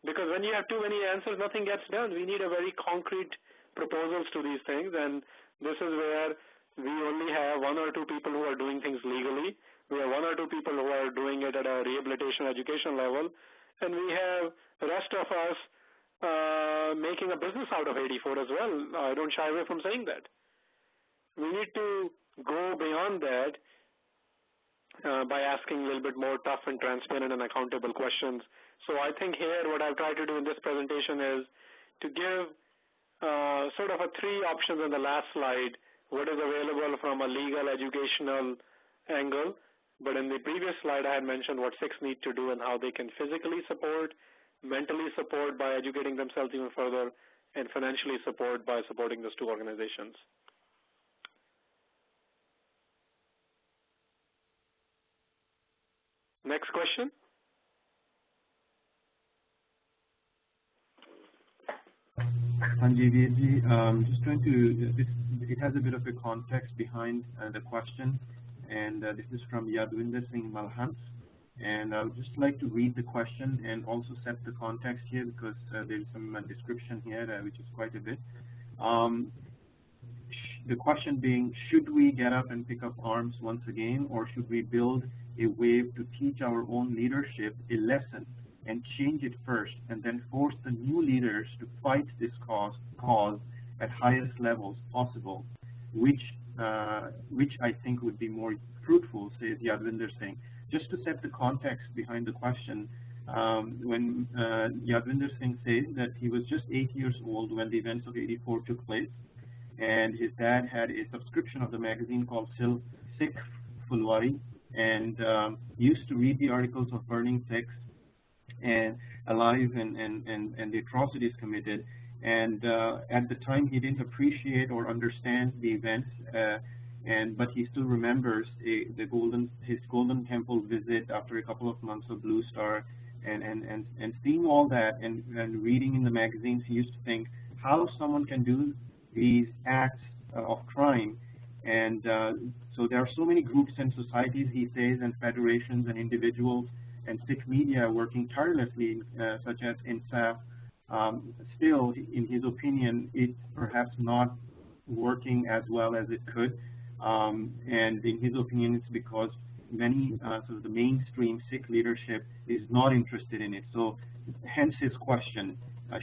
Because when you have too many answers, nothing gets done. We need a very concrete proposals to these things, and this is where we only have one or two people who are doing things legally. We have one or two people who are doing it at a rehabilitation education level, and we have the rest of us making a business out of 84 as well. I don't shy away from saying that. We need to go beyond that by asking a little bit more tough and transparent and accountable questions. So I think here what I've tried to do in this presentation is to give sort of three options on the last slide, what is available from a legal educational angle. But in the previous slide, I had mentioned what Sikhs need to do and how they can physically support, mentally support by educating themselves even further, and financially support by supporting those two organizations. Next question. Sanjeevji, just trying to, it has a bit of a context behind the question, and this is from Yadwinder Singh Malhans. And I would just like to read the question and also set the context here, because there's some description here, which is quite a bit. The question being, should we get up and pick up arms once again, or should we build a wave to teach our own leadership a lesson and change it first, and then force the new leaders to fight this cause at highest levels possible, which I think would be more fruitful, says Yadwinder Singh. Just to set the context behind the question, when Yadwinder Singh says that he was just 8 years old when the events of 84 took place, and his dad had a subscription of the magazine called Sikh Fulwari, and he used to read the articles of burning Sikhs and alive and the atrocities committed. And at the time, he didn't appreciate or understand the events, but he still remembers his Golden Temple visit after a couple of months of Blue Star, and seeing all that and reading in the magazines, he used to think how someone can do these acts of crime. And so there are so many groups and societies, he says, and federations and individuals and Sikh media working tirelessly, such as INSAF. Still, in his opinion, it's perhaps not working as well as it could. And in his opinion, it's because many, sort of the mainstream Sikh leadership is not interested in it. So hence his question,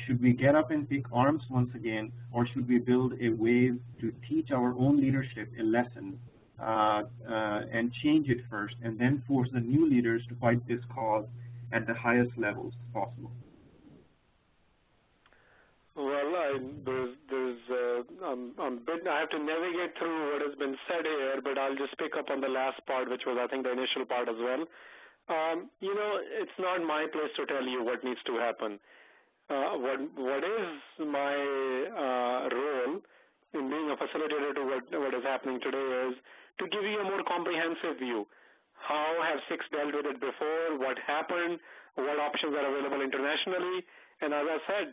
should we get up and pick arms once again, or should we build a wave to teach our own leadership a lesson and change it first, and then force the new leaders to fight this cause at the highest levels possible? Well, I have to navigate through what has been said here, but I'll just pick up on the last part, which was, I think, the initial part as well. It's not my place to tell you what needs to happen. What is my role in being a facilitator to what is happening today is to give you a more comprehensive view. How have Sikhs dealt with it before? What happened? What options are available internationally? And as I said,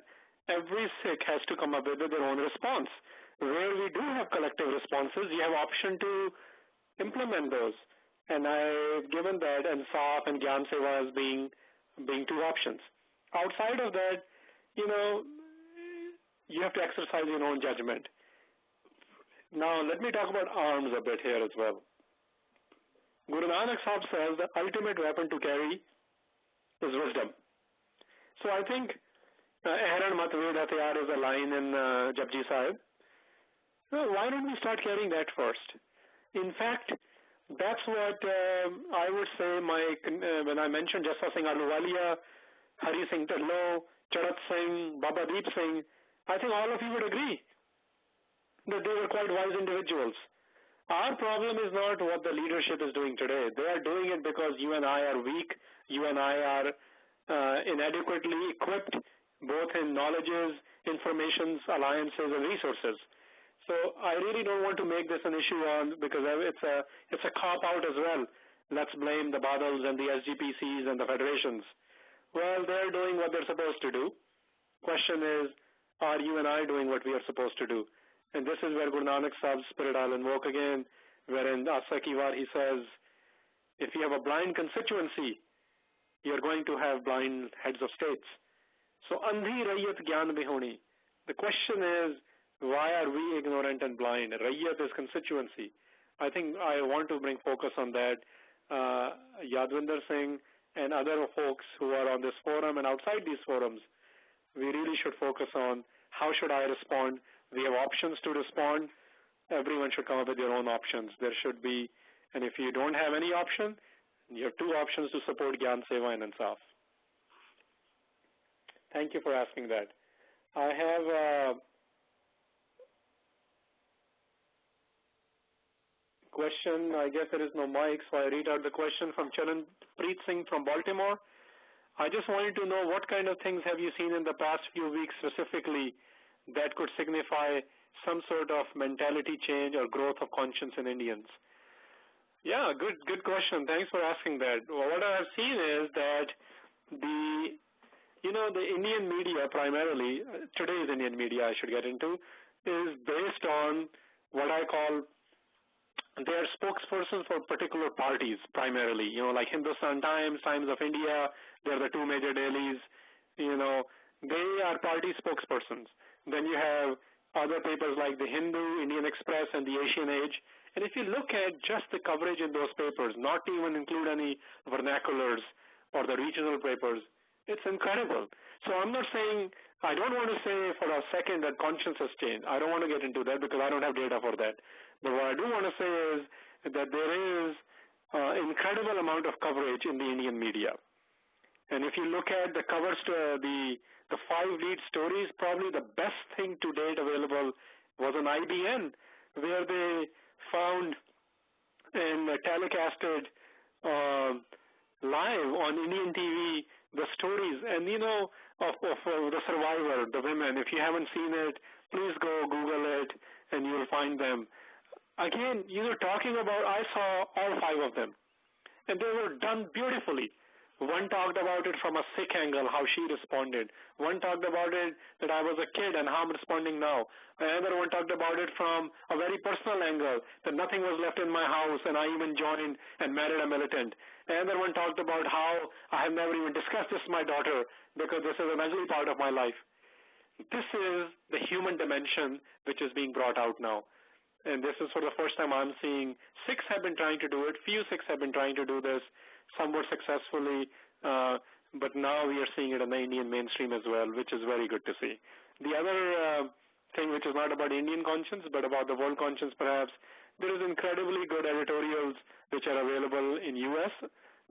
every Sikh has to come up with their own response. Where we do have collective responses, you have option to implement those. And I've given that and SAF and Gyan Seva as being two options. Outside of that, you have to exercise your own judgment. Now, let me talk about arms a bit here as well. Guru Nanak Sahib says the ultimate weapon to carry is wisdom. So I think Ehran Mat Ved Hatiyar is a line in Japji Sahib. Why don't we start carrying that first? In fact, that's what I would say when I mentioned Jassa Singh Ahluwalia, Hari Singh Tallo, Charat Singh, Baba Deep Singh, I think all of you would agree that they were quite wise individuals. Our problem is not what the leadership is doing today. They are doing it because you and I are weak. You and I are inadequately equipped, both in knowledges, informations, alliances, and resources. So I really don't want to make this an issue on, because it's a cop-out as well. Let's blame the Badals and the SGPCs and the federations. Well, they're doing what they're supposed to do. Question is, are you and I doing what we are supposed to do? And this is where Guru Nanak Sahib's spirit I'll invoke again, wherein Asa Ki War he says, if you have a blind constituency, you're going to have blind heads of states. So, andhi rayyat gyan bihoni. The question is, why are we ignorant and blind? Rayyat is constituency. I think I want to bring focus on that. Yadvinder Singh and other folks who are on this forum and outside these forums, we really should focus on how should I respond. We have options to respond. Everyone should come up with their own options. There should be, and if you don't have any option, you have two options to support Gyan Seva and Insaf. Thank you for asking that. I have a question. I guess there is no mic, so I read out the question from Charan Preet Singh from Baltimore. I just wanted to know what kind of things have you seen in the past few weeks specifically that could signify some sort of mentality change or growth of conscience in Indians? Yeah, good question. Thanks for asking that. What I have seen is that the Indian media primarily, today's Indian media I should get into, is based on what I call their spokespersons for particular parties primarily, like Hindustan Times, Times of India, they're the two major dailies, they are party spokespersons. Then you have other papers like the Hindu, Indian Express, and the Asian Age. And if you look at just the coverage in those papers, not to even include any vernaculars or the regional papers, it's incredible. So I'm not saying, I don't want to say for a second that conscience has changed. I don't want to get into that because I don't have data for that. But what I do want to say is that there is incredible amount of coverage in the Indian media. And if you look at the covers to the 5 lead stories, probably the best thing to date available was on IBN, where they found and telecasted live on Indian TV the stories and of the survivor, the women. If you haven't seen it, please go Google it and you'll find them. Again, talking about, I saw all 5 of them, and they were done beautifully. One talked about it from a Sikh angle, how she responded. One talked about it that I was a kid and how I'm responding now. Another one talked about it from a very personal angle, that nothing was left in my house and I even joined and married a militant. Another one talked about how I have never even discussed this with my daughter because this is an ugly part of my life. This is the human dimension which is being brought out now. And this is for the first time I'm seeing. Sikhs have been trying to do it. Few Sikhs have been trying to do this, somewhat successfully, but now we are seeing it in the Indian mainstream as well, which is very good to see. The other thing which is not about Indian conscience, but about the world conscience perhaps, there is incredibly good editorials which are available in US.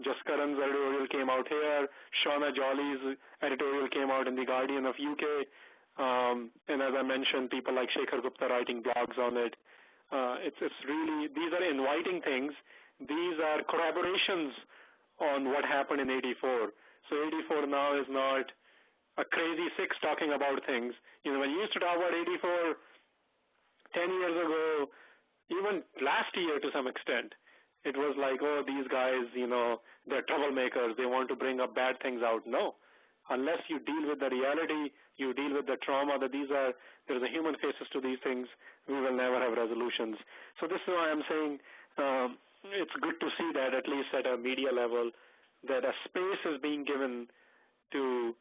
Jaskaran's editorial came out here. Shauna Jolly's editorial came out in The Guardian of UK. And as I mentioned, people like Shekhar Gupta writing blogs on it. It's really, these are inviting things. These are corroborations on what happened in 84. So 84 now is not a crazy Sikhs talking about things. When you used to talk about 84 10 years ago, even last year to some extent, it was like, oh, these guys, they're troublemakers. They want to bring up bad things out. No. Unless you deal with the reality, you deal with the trauma that there's a human faces to these things, we will never have resolutions. So this is why I'm saying it's good to see that, at least at a media level, that a space is being given to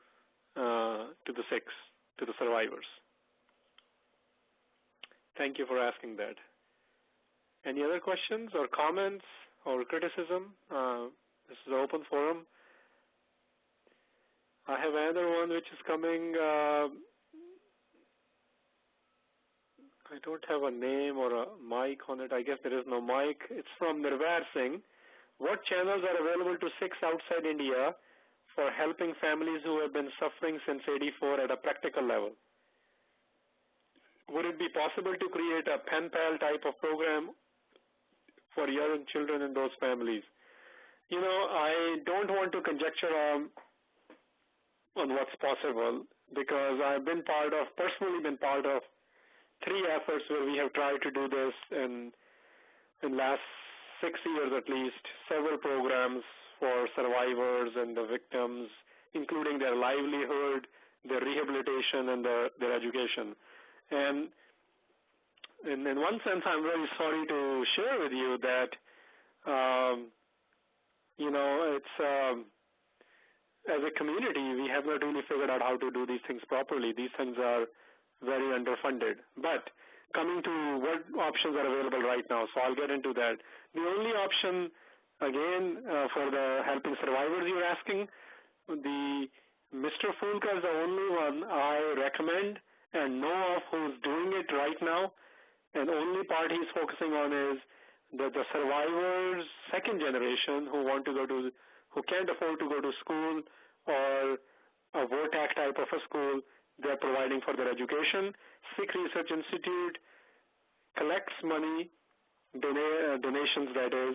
the Sikhs, to the survivors. Thank you for asking that. Any other questions or comments or criticism? This is an open forum. I have another one which is coming. I don't have a name or a mic on it. I guess there is no mic. It's from Nirvair Singh. What channels are available to Sikhs outside India for helping families who have been suffering since 84 at a practical level? Would it be possible to create a pen pal type of program for young children in those families. You know, I don't want to conjecture on what's possible, because I've personally been part of 3 efforts where we have tried to do this in last 6 years at least, several programs for survivors and the victims, including their livelihood, their rehabilitation, and their education. And in one sense, I'm very sorry to share with you that, you know, it's as a community, we have not really figured out how to do these things properly. These things are very underfunded. But coming to what options are available right now, so I'll get into that. The only option, again, for the helping survivors you're asking, the Mr. Fulka is the only one I recommend and know of who's doing it right now. And the only part he's focusing on is that the survivors, second generation, who can't afford to go to school or a VOTAC type of a school, they're providing for their education. Sikh Research Institute collects money, donations that is,